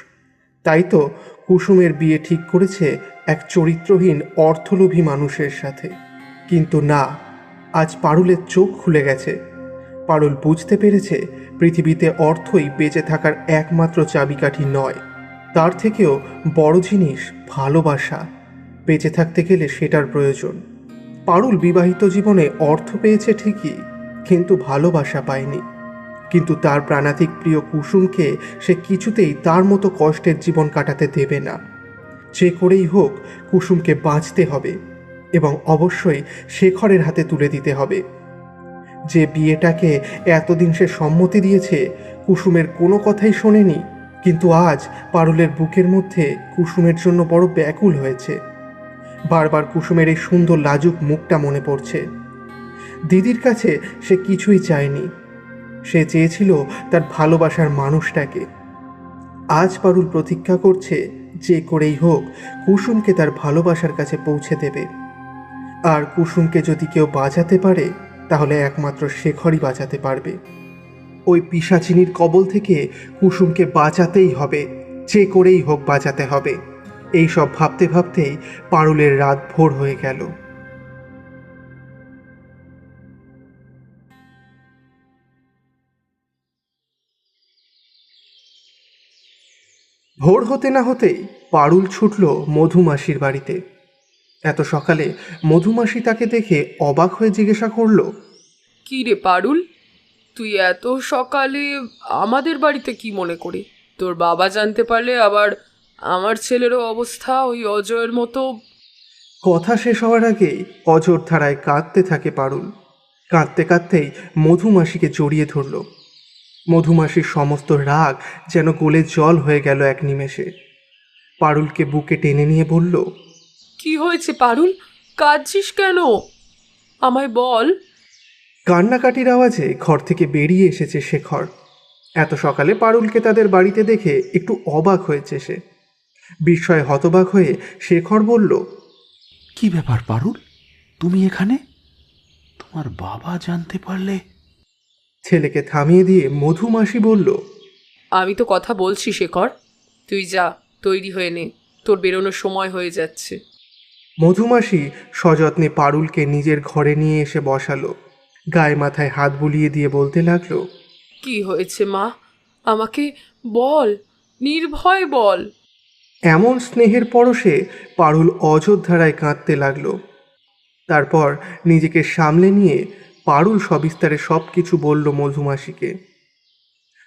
তাই তো কুসুমের বিয়ে ঠিক করেছে এক চরিত্রহীন অর্থলোভী মানুষের সাথে। কিন্তু না, আজ পারুলের চোখ খুলে গেছে। পারুল বুঝতে পেরেছে পৃথিবীতে অর্থই বেঁচে থাকার একমাত্র চাবিকাঠি নয়, তার থেকেও বড় জিনিস ভালোবাসা। বেঁচে থাকতে গেলে সেটার প্রয়োজন। পারুল বিবাহিত জীবনে অর্থ পেয়েছে ঠিকই, কিন্তু ভালোবাসা পায়নি। কিন্তু তার প্রাণাধিক প্রিয় কুসুমকে সে কিছুতেই তার মতো কষ্টের জীবন কাটাতে দেবে না। যে করেই হোক কুসুমকে বাঁচতে হবে এবং অবশ্যই শেখরের হাতে তুলে দিতে হবে। যে বিয়েটাকে এতদিন সে সম্মতি দিয়েছে, কুসুমের কোনো কথাই শোনেনি, কিন্তু আজ পারুলের বুকের মধ্যে কুসুমের জন্য বড় ব্যাকুল হয়েছে। বারবার কুসুমের এই সুন্দর লাজুক মুখটা মনে পড়ছে। দিদির কাছে সে কিছুই চায়নি, সে চেয়েছিল তার ভালোবাসার মানুষটাকে। আজ পারুল প্রতিজ্ঞা করছে যে করেই হোক কুসুমকে তার ভালোবাসার কাছে পৌঁছে দেবে। আর কুসুমকে যদি কেউ বাঁচাতে পারে তাহলে একমাত্র শেখরই বাঁচাতে পারবে। ওই পিশাচিনীর কবল থেকে কুসুমকে বাঁচাতেই হবে, যে করেই হোক বাঁচাতে হবে। এই সব ভাবতে ভাবতেই পারুলের রাত ভোর হয়ে গেল। ভোর হতে না হতেই পারুল ছুটল মধুমাসির বাড়িতে। এত সকালে মধুমাসি তাকে দেখে অবাক হয়ে জিজ্ঞাসা করলো, কি রে পারুল, তুই এত সকালে আমাদের বাড়িতে কি মনে করে? তোর বাবা জানতে পারলে আবার আমার ছেলেরও অবস্থা ওই অজয়ের মতো। কথা শেষ হওয়ার আগেই অঝোর ধারায় কাঁদতে থাকে পারুল। কাঁদতে কাঁদতেই মধুমাসিকে জড়িয়ে ধরল। মধুমাসির সমস্ত রাগ যেন গলে জল হয়ে গেল এক নিমেষে। পারুলকে বুকে টেনে নিয়ে বলল, কি হয়েছে পারুল, কাঁদছিস কেন? আমায় বল। কান্নাকাটির আওয়াজে ঘর থেকে বেরিয়ে এসেছে শেখর। এত সকালে পারুলকে তাদের বাড়িতে দেখে একটু অবাক হয়েছে সে। বিস্ময়ে হতবাক হয়ে শেখর বলল, কি ব্যাপার পারুল, তুমি এখানে? তোমার বাবা জানতে পারলে? ছেলেকে থামিয়ে দিয়ে মধুমাসি বলল, আমি তো কথা বলছি শেখর, তুই যা, তৈরি হয়ে নে, তোর বেরোনোর সময় হয়ে যাচ্ছে। মধুমাসি সযত্নে পারুলকে নিজের ঘরে নিয়ে এসে বসালো। গায়ে মাথায় হাত বুলিয়ে দিয়ে বলতে লাগলো, কি হয়েছে মা, আমাকে বল, নির্ভয় বল। এমন স্নেহের পরশে পারুল অযোধ্যারায় কাঁদতে লাগলো। তারপর নিজেকে সামলে নিয়ে পারুল সবিস্তারে সব কিছু বলল মধুমাসিকে।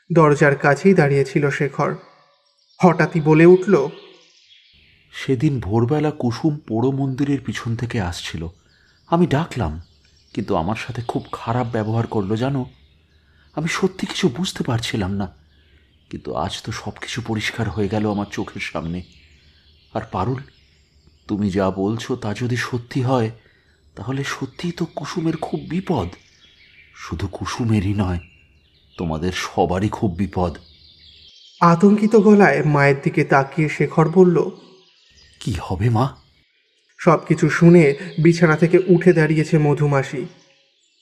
দরজার কাছেই দাঁড়িয়েছিল শেখর। হঠাৎই বলে উঠল, সেদিন ভোরবেলা কুসুম পোড়ো মন্দিরের পিছন থেকে আসছিল। আমি ডাকলাম, কিন্তু আমার সাথে খুব খারাপ ব্যবহার করলো জানো। আমি সত্যি কিছু বুঝতে পারছিলাম না, কিন্তু আজ তো সব কিছু পরিষ্কার হয়ে গেল আমার চোখের সামনে। আর পারুল, তুমি যা বলছো তা যদি সত্যি হয় তাহলে সত্যিই তো কুসুমের খুব বিপদ। শুধু কুসুমেরই নয়, তোমাদের সবারই খুব বিপদ। আতঙ্কিত গলায় মায়ের দিকে তাকিয়ে শেখর বলল, কি হবে মা? সব কিছু শুনে বিছানা থেকে উঠে দাঁড়িয়েছে মধুমাসি।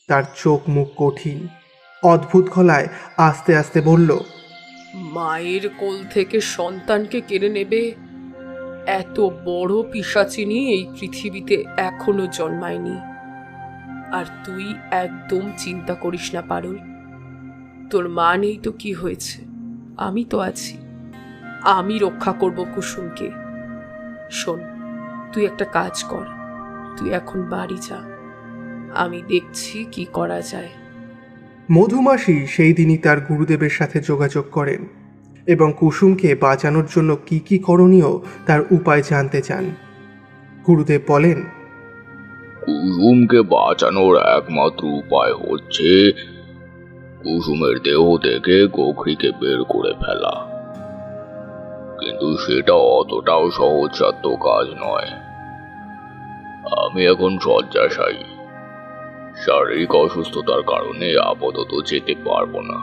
তার চোখ মুখ কঠিন, অদ্ভুত গলায় আস্তে আস্তে বলল, মায়ের কোল থেকে সন্তানকে কেড়ে নেবে এত বড় পিশাচিনী এই পৃথিবীতে এখনো জন্মায়নি। আর তুই একদম চিন্তা করিস না পারুল, তোর মা নেই তো কি হয়েছে, আমি তো আছি, আমি রক্ষা করব কুসুমকে। শোন, তুই একটা কাজ কর, তুই এখন বাড়ি যা, আমি দেখছি কি করা যায়। মধুমাসি সেই দিনই তার গুরুদেবের সাথে যোগাযোগ করেন এবং কুসুমকে বাঁচানোর জন্য কি কি করণীয় তার উপায় জানতে চান। গুরুদেব বলেন, কুসুমকে বাঁচানোর একমাত্র উপায় হচ্ছে কুসুমের দেহ থেকে গোখরিকে বের করে ফেলা। কিন্তু সেটা অতটাও সহজসাধ্য কাজ নয়। আমি এখন শয্যাশায়ী, শারীরিক অসুস্থতার কারণে আপাতত যেতে পারবো না।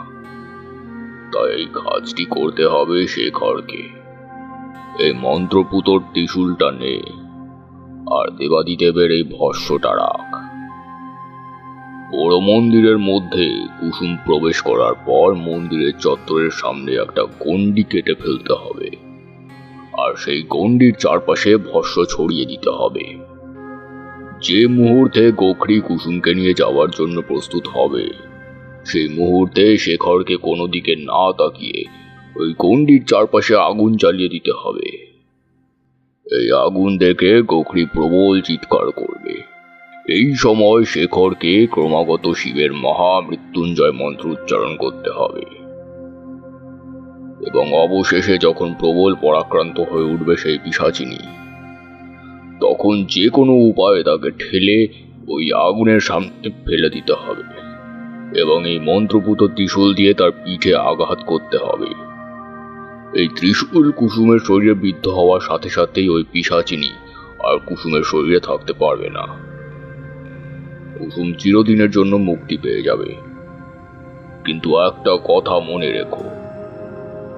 তাই এই কাজটি করতে হবে শেখরকে। এই মন্ত্রপুতর ত্রিশূলটা নে, আর দেবাদিদেবের এই ভস্যটা রাখ। বড় মন্দিরের মধ্যে কুসুম প্রবেশ করার পর মন্দিরের চত্বরের সামনে একটা গণ্ডি কেটে ফেলতে হবে, আর সেই গণ্ডির চারপাশে ভস্য ছড়িয়ে দিতে হবে। যে মুহূর্তে গোখরি কুসুমকে নিয়ে যাওয়ার জন্য প্রস্তুত হবে, সেই মুহূর্তে শেখরকে কোনো দিকে না তাকিয়ে ওই গণ্ডির চারপাশে আগুন জ্বালিয়ে দিতে হবে। এই আগুন দেখে গোখরি প্রবল চিৎকার করবে। এই সময় শেখরকে ক্রমাগত শিবের মহামৃত্যুঞ্জয় মন্ত্র উচ্চারণ করতে হবে, এবং অবশেষে যখন প্রবল পরাক্রান্ত হয়ে উঠবে সেই পিশাচিনী, তখন যে কোনো উপায়ে তাকে ঠেলে ওই আগুনের সামনে ফেলে দিতে হবে এবং এই মন্ত্রপুত ত্রিশূল দিয়ে তার পিঠে আঘাত করতে হবে। এই ত্রিশূল কুসুমের শরীরে বিদ্ধ হওয়ার সাথে সাথেই ওই পিশাচিনী আর কুসুমের শরীরে থাকতে পারবে না। কুসুম চিরদিনের জন্য মুক্তি পেয়ে যাবে। কিন্তু একটা কথা মনে রেখো,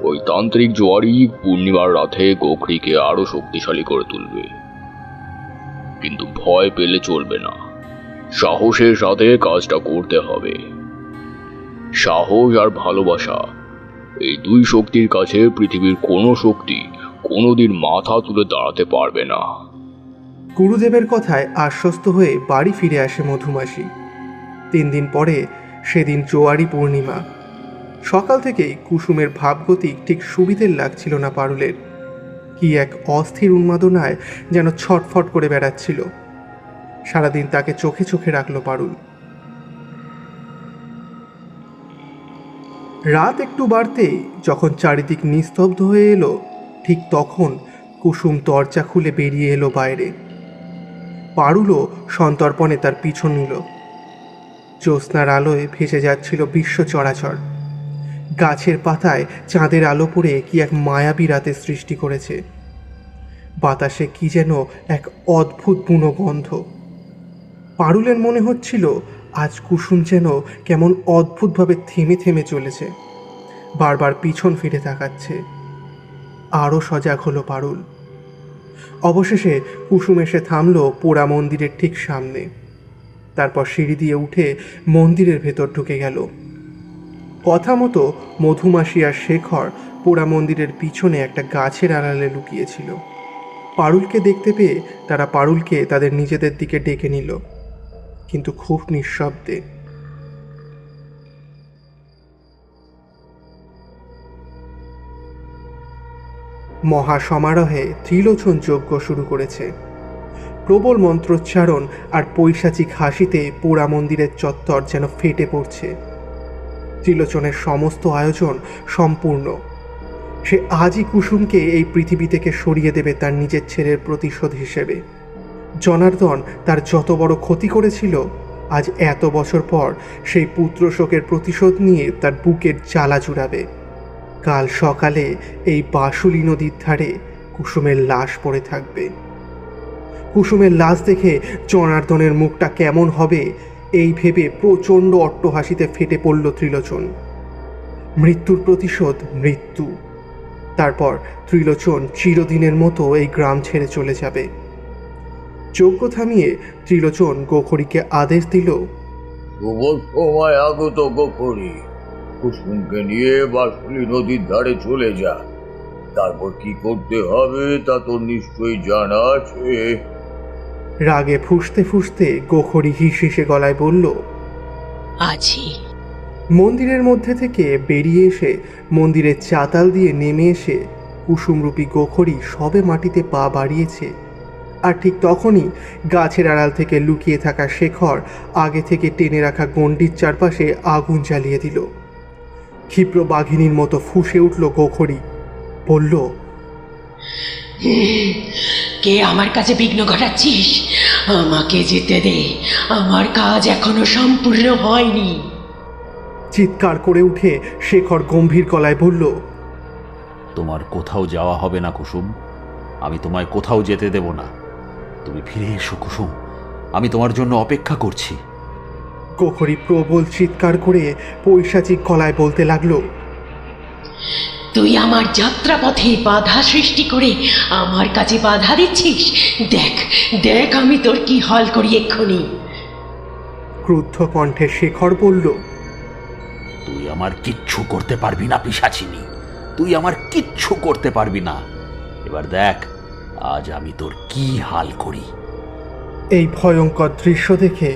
ওই তান্ত্রিক জোয়ারি পূর্ণিমার রাতে গোখরিকে আরো শক্তিশালী করে তুলবে। কিন্তু ভয় পেলে চলবে না, সাহসের সাথে কাজটা করতে হবে। সাহস আর ভালোবাসা, এই দুই শক্তির কাছে পৃথিবীর কোনো শক্তি কোনোদিন মাথা তুলে দাঁড়াতে পারবে না। গুরুদেবের কথায় আশ্বস্ত হয়ে বাড়ি ফিরে আসে মধুমাসি। 3 দিন পরে সেদিন জোয়ারি পূর্ণিমা। সকাল থেকেই কুসুমের ভাবগতিক ঠিক সুবিধের লাগছিল না পারুলের। কি এক অস্থির উন্মাদনায় যেন ছটফট করে বেড়াচ্ছিল। সারাদিন তাকে চোখে চোখে রাখল পারুল। রাত একটু বাড়তেই যখন চারিদিক নিস্তব্ধ হয়ে এলো, ঠিক তখন কুসুম দরজা খুলে বেরিয়ে এলো বাইরে। পারুলও সন্তর্পণে তার পিছন নিল। জ্যোৎস্নার আলোয় ভেসে যাচ্ছিল বিশ্ব চরাচর। গাছের পাতায় চাঁদের আলো পড়ে কি এক মায়াবী রাতের সৃষ্টি করেছে। বাতাসে কি যেন এক অদ্ভুত বুনো গন্ধ। পারুলের মনে হচ্ছিল আজ কুসুম যেন কেমন অদ্ভুতভাবে থেমে থেমে চলেছে, বারবার পিছন ফিরে তাকাচ্ছে। আরও সজাগ হলো পারুল। অবশেষে কুসুম এসে থামল পোড়া মন্দিরের ঠিক সামনে। তারপর সিঁড়ি দিয়ে উঠে মন্দিরের ভেতর ঢুকে গেল। কথা মতো মধুমাসি আর শেখর পোড়া মন্দিরের পিছনে একটা গাছের আড়ালে লুকিয়েছিল। পারুলকে দেখতে পেয়ে তারা পারুলকে তাদের নিজেদের দিকে ডেকে নিল, কিন্তু খুব নিঃশব্দে। মহাসমারোহে ত্রিলোচন যজ্ঞ শুরু করেছে। প্রবল মন্ত্রোচ্চারণ আর পৈশাচিক হাসিতে পোড়া মন্দিরের চত্বর যেন ফেটে পড়ছে। ত্রিলোচনের সমস্ত আয়োজন সম্পূর্ণ। সে আজই কুসুমকে এই পৃথিবী থেকে সরিয়ে দেবে তার নিজের ছেলের প্রতিশোধ হিসেবে। জনার্দন তার যত বড় ক্ষতি করেছিল, আজ এত বছর পর সেই পুত্র শোকের প্রতিশোধ নিয়ে তার বুকের জ্বালা জুড়াবে। কাল সকালে এই বাসুলি নদীর ধারে কুসুমের লাশ পড়ে থাকবে। কুসুমের লাশ দেখে জনার্দনের মুখটা কেমন হবে এই ভেবে প্রচণ্ড অট্টহাসিতে ফেটে পড়ল ত্রিলোচন। মৃত্যুর প্রতিশোধ মৃত্যু। তারপর ত্রিলোচন চিরদিনের মতো এই গ্রাম ছেড়ে চলে যাবে। যজ্ঞ থামিয়ে ত্রিলোচন গোখরীকে আদেশ দিল, শুভ সময় আগত গোখরী, কুসুমকে নিয়ে বাঁশকুড়ি নদীর ধারে চলে যা। তারপর কি করতে হবে তা তোর নিশ্চয়ই জানা আছে। রাগে ফুঁসতে ফুঁসতে গোখরী হিসহিসে গলায় বলল, আছি। মন্দিরের মধ্যে থেকে বেরিয়ে এসে মন্দিরের চাতাল দিয়ে নেমে এসে কুসুমরূপী গোখরী সবে মাটিতে পা বাড়িয়েছে, আর ঠিক তখনই গাছের আড়াল থেকে লুকিয়ে থাকা শেখর আগে থেকে টেনে রাখা গণ্ডির চারপাশে আগুন জ্বালিয়ে দিল। ক্ষিপ্র বাঘিনীর মতো ফুঁসে উঠল গোখরী, বলল, কে আমার কাছে বিঘ্ন ঘটাচ্ছিস? আমাকে যেতে দে, আমার কাজ এখনো সম্পূর্ণ হয়নি। চিৎকার করে উঠে শেখর গম্ভীর গলায় বলল, তোমার কোথাও যাওয়া হবে না কুসুম, আমি তোমায় কোথাও যেতে দেব না। তুমি ফিরে এসো কুসুম, আমি তোমার জন্য অপেক্ষা করছি। গোখরী প্রবল চিৎকার করে পৈশাচিক গলায় বলতে লাগলো, তুই আমার যাত্রাপথে বাধা সৃষ্টি করে আমার কাছে বাধা দিচ্ছিস? দেখ দেখ আমি তোর কি হাল করি এক্ষুনি। ক্রুদ্ধ কণ্ঠে শেখর বলল, তুই আমার কিচ্ছু করতে পারবি না পিশাচিনী, তুই আমার কিচ্ছু করতে পারবি না। এবার দেখ আজ আমি তোর কি হাল করি। এই ভয়ঙ্কর দৃশ্য দেখে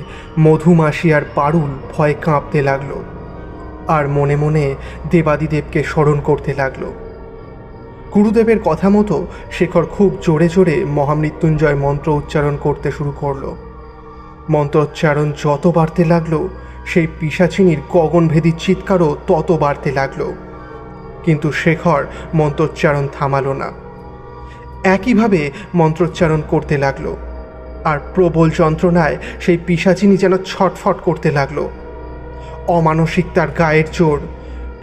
মধুমাসি আর পারুল ভয়ে কাঁপতে লাগলো, আর মনে মনে দেবাদিদেবকে স্মরণ করতে লাগলো। গুরুদেবের কথা মতো শেখর খুব জোরে জোরে মহামৃত্যুঞ্জয় মন্ত্র উচ্চারণ করতে শুরু করলো। মন্ত্রোচ্চারণ যত বাড়তে লাগলো, সেই পিশাচিনীর গগনভেদী চিৎকারও তত বাড়তে লাগলো, কিন্তু শেখর মন্ত্রোচ্চারণ থামালো না। একইভাবে মন্ত্রোচ্চারণ করতে লাগলো, আর প্রবল যন্ত্রণায় সেই পিশাচিনী যেন ছটফট করতে লাগলো। অমানসিক তার গায়ের জোর,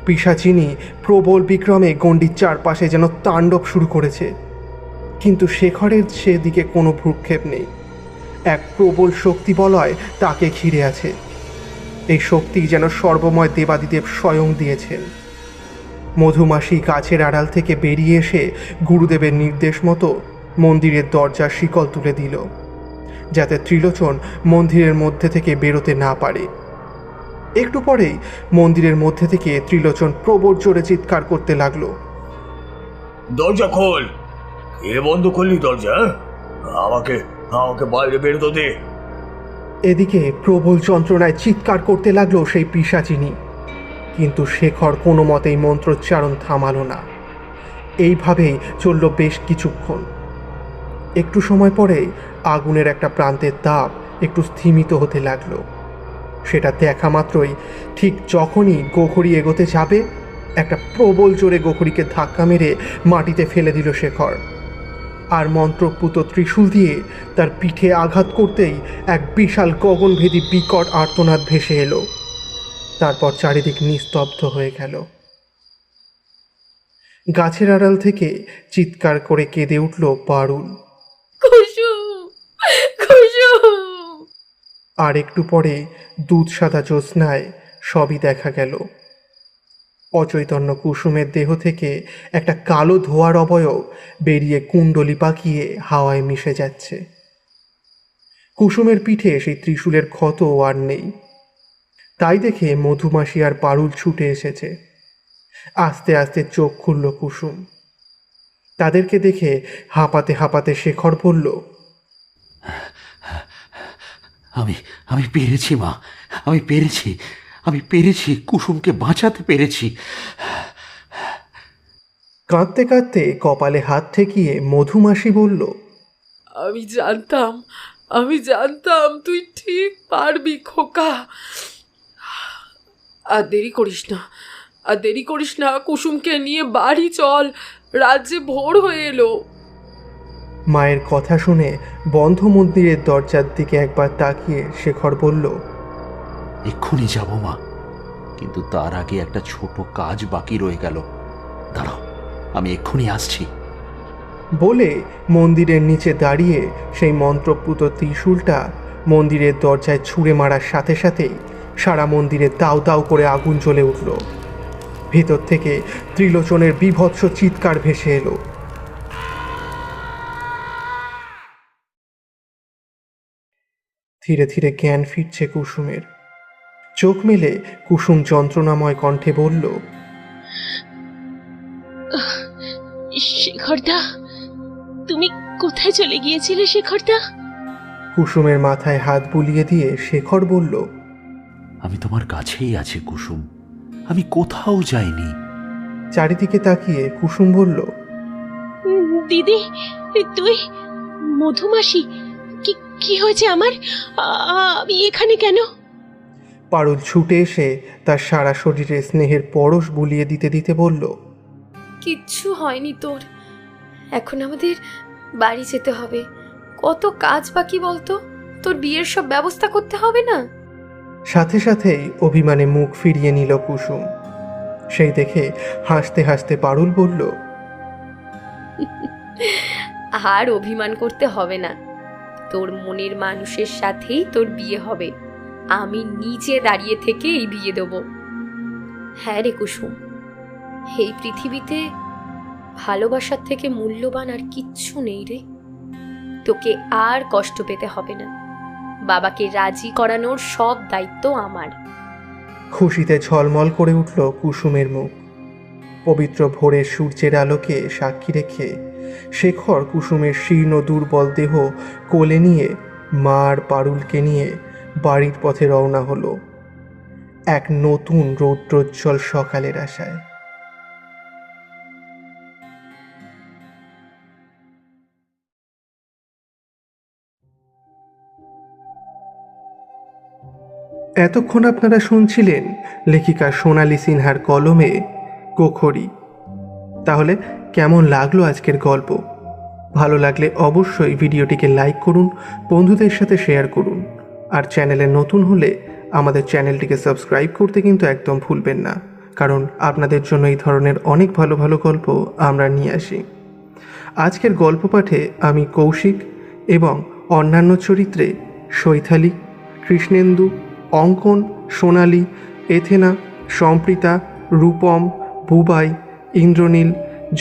পিশাচিনী প্রবল বিক্রমে গণ্ডির চারপাশে যেন তাণ্ডব শুরু করেছে, কিন্তু শেখরের সেদিকে কোনো ভ্রুক্ষেপ নেই। এক প্রবল শক্তি বলয় তাকে ঘিরে আছে। এই শক্তি যেন সর্বময় দেবাদিদেব স্বয়ং দিয়েছেন। মধুমাসি গাছের আড়াল থেকে বেরিয়ে এসে গুরুদেবের নির্দেশ মতো মন্দিরের দরজার শিকল তুলে দিল, যাতে ত্রিলোচন মন্দিরের মধ্যে থেকে বেরোতে না পারে। একটু পরেই মন্দিরের মধ্যে থেকে ত্রিলোচন প্রবল জোরে চিৎকার করতে লাগলো, দরজা খোল! কে বন্ধ করলি দরজা? আমাকে আমাকে বাইরে বেরোতে দে। এদিকে প্রবল যন্ত্রণায় চিৎকার করতে লাগলো সেই পিশাচিনী, কিন্তু শেখর কোনো মতেই মন্ত্রোচ্চারণ থামালো না। এইভাবেই চলল বেশ কিছুক্ষণ। একটু সময় পরে আগুনের একটা প্রান্তের তাপ একটু স্থিমিত হতে লাগলো। সেটা দেখা মাত্রই ঠিক যখনই গোখরী এগোতে যাবে, একটা প্রবল জোরে গোখরীকে ধাক্কা মেরে মাটিতে ফেলে দিল শেখর, আর মন্ত্রপুত ত্রিশূল দিয়ে তার পিঠে আঘাত করতেই এক বিশাল গগনভেদী বিকট আর্তনাদ ভেসে এলো। তারপর চারিদিক নিস্তব্ধ হয়ে গেল। গাছের আড়াল থেকে চিৎকার করে কেঁদে উঠল পারুল। আর একটু পরে দুধ সাদা জ্যোৎস্নায় সবই দেখা গেল। অচৈতন্য কুসুমের দেহ থেকে একটা কালো ধোঁয়ার অবয়ব বেরিয়ে কুণ্ডলি পাকিয়ে হাওয়ায় মিশে যাচ্ছে। কুসুমের পিঠে সেই ত্রিশূলের ক্ষত আর নেই। তাই দেখে মধুমাসি আর পারুল ছুটে এসেছে। আস্তে আস্তে চোখ খুলল কুসুম। তাদেরকে দেখে হাঁপাতে হাঁপাতে শেখর বলল, আমি পেরেছি মা, আমি পেরেছি, কুসুমকে বাঁচাতে পেরেছি। কাঁদতে কাঁদতে কপালে হাত ঠেকিয়ে মধুমাসি বলল, আমি জানতাম তুই ঠিক পারবি খোকা। আর দেরি করিস না, কুসুমকে নিয়ে বাড়ি চল, রাজ্যে ভোর হয়ে এলো। মায়ের কথা শুনে বন্ধ মন্দিরের দরজার দিকে একবার তাকিয়ে শেখর বলল, এক্ষুনি যাব মা, কিন্তু তার আগে একটা ছোট কাজ বাকি রয়ে গেল। দাঁড়াও, আমি এক্ষুনি আসছি। বলে মন্দিরের নিচে দাঁড়িয়ে সেই মন্ত্রপুত ত্রিশূলটা মন্দিরের দরজায় ছুঁড়ে মারার সাথে সাথেই সারা মন্দিরে দাউ দাউ করে আগুন জ্বলে উঠল। ভেতর থেকে ত্রিলোচনের বীভৎস চিৎকার ভেসে এলো। ধীরে ধীরে জ্ঞান ফিরছে কুসুমের। চোখ মেলে কুসুম যন্ত্রণাময় কণ্ঠে বলল, শেখরদা, তুমি কোথায় চলে গিয়েছিলে শেখরদা? কুসুমের মাথায় হাত বুলিয়ে দিয়ে শেখর বলল, আমি তোমার কাছেই আছি কুসুম, আমি কোথাও যাইনি। চারিদিকে তাকিয়ে কুসুম বলল, দিদি, তুই? মধুমাসি, কি হয়েছে আমার? আমি এখানে কেন? পারুল ছুটে এসে তার সারা শরীরে স্নেহের পরশ বুলিয়ে দিতে দিতে বলল, কিচ্ছু হয়নি তোর। এখন আমাদের বাড়ি যেতে হবে। কত কাজ বাকি বলতো, তোর বিয়ের সব ব্যবস্থা করতে হবে না? সাথে সাথেই অভিমানে মুখ ফিরিয়ে নিল কুসুম। সেই দেখে হাসতে হাসতে পারুল বলল, আর অভিমান করতে হবে না, তোর মনের মানুষের সাথেই তোর বিয়ে হবে। আমি নিচে দাঁড়িয়ে থেকে এই বিয়ে দেব। হ্যাঁ রে কুসুম, এই পৃথিবীতে ভালোবাসার থেকে মূল্যবান আর কিচ্ছু নেই রে। তোকে আর কষ্ট পেতে হবে না। বাবাকে রাজি করানোর সব দায়িত্ব আমার। খুশিতে ঝলমল করে উঠল কুসুমের মুখ। পবিত্র ভোরের সূর্যের আলোকে সাক্ষী রেখে শেখর কুসুমের শীর্ণ দুর্বল দেহ কোলে নিয়ে মা আর পারুলকে নিয়ে বাড়ির পথে রওনা হলো, এক নতুন রৌদ্রোজ্জ্বল সকালের আশায়। এতক্ষণ আপনারা শুনছিলেন লেখিকা সোনালী সিনহার কলমে কোখরি। তাহলে কেমন লাগলো আজকের গল্প? ভালো লাগলে অবশ্যই ভিডিওটিকে লাইক করুন, বন্ধুদের সাথে শেয়ার করুন, আর চ্যানেলে নতুন হলে আমাদের চ্যানেলটিকে সাবস্ক্রাইব করতে কিন্তু একদম ভুলবেন না, কারণ আপনাদের জন্য এই ধরনের অনেক ভালো ভালো গল্প আমরা নিয়ে আসি। আজকের গল্প পাঠে আমি কৌশিক এবং অন্যান্য চরিত্রে শৈথালি, কৃষ্ণেন্দু, অঙ্কন, সোনালী, এথেনা, সম্প্রীতা, রূপম, বুবাই, ইন্দ্রনীল,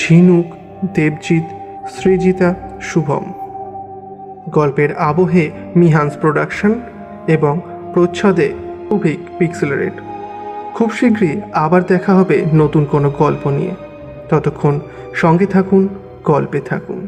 ঝিনুক, দেবজিৎ, সৃজিতা, শুভম। গল্পের আবহে মিহান্স প্রোডাকশন এবং প্রচ্ছদে অভিক পিক্সেলারেট। খুব শীঘ্রই আবার দেখা হবে নতুন কোনো গল্প নিয়ে। ততক্ষণ সঙ্গে থাকুন, গল্পে থাকুন।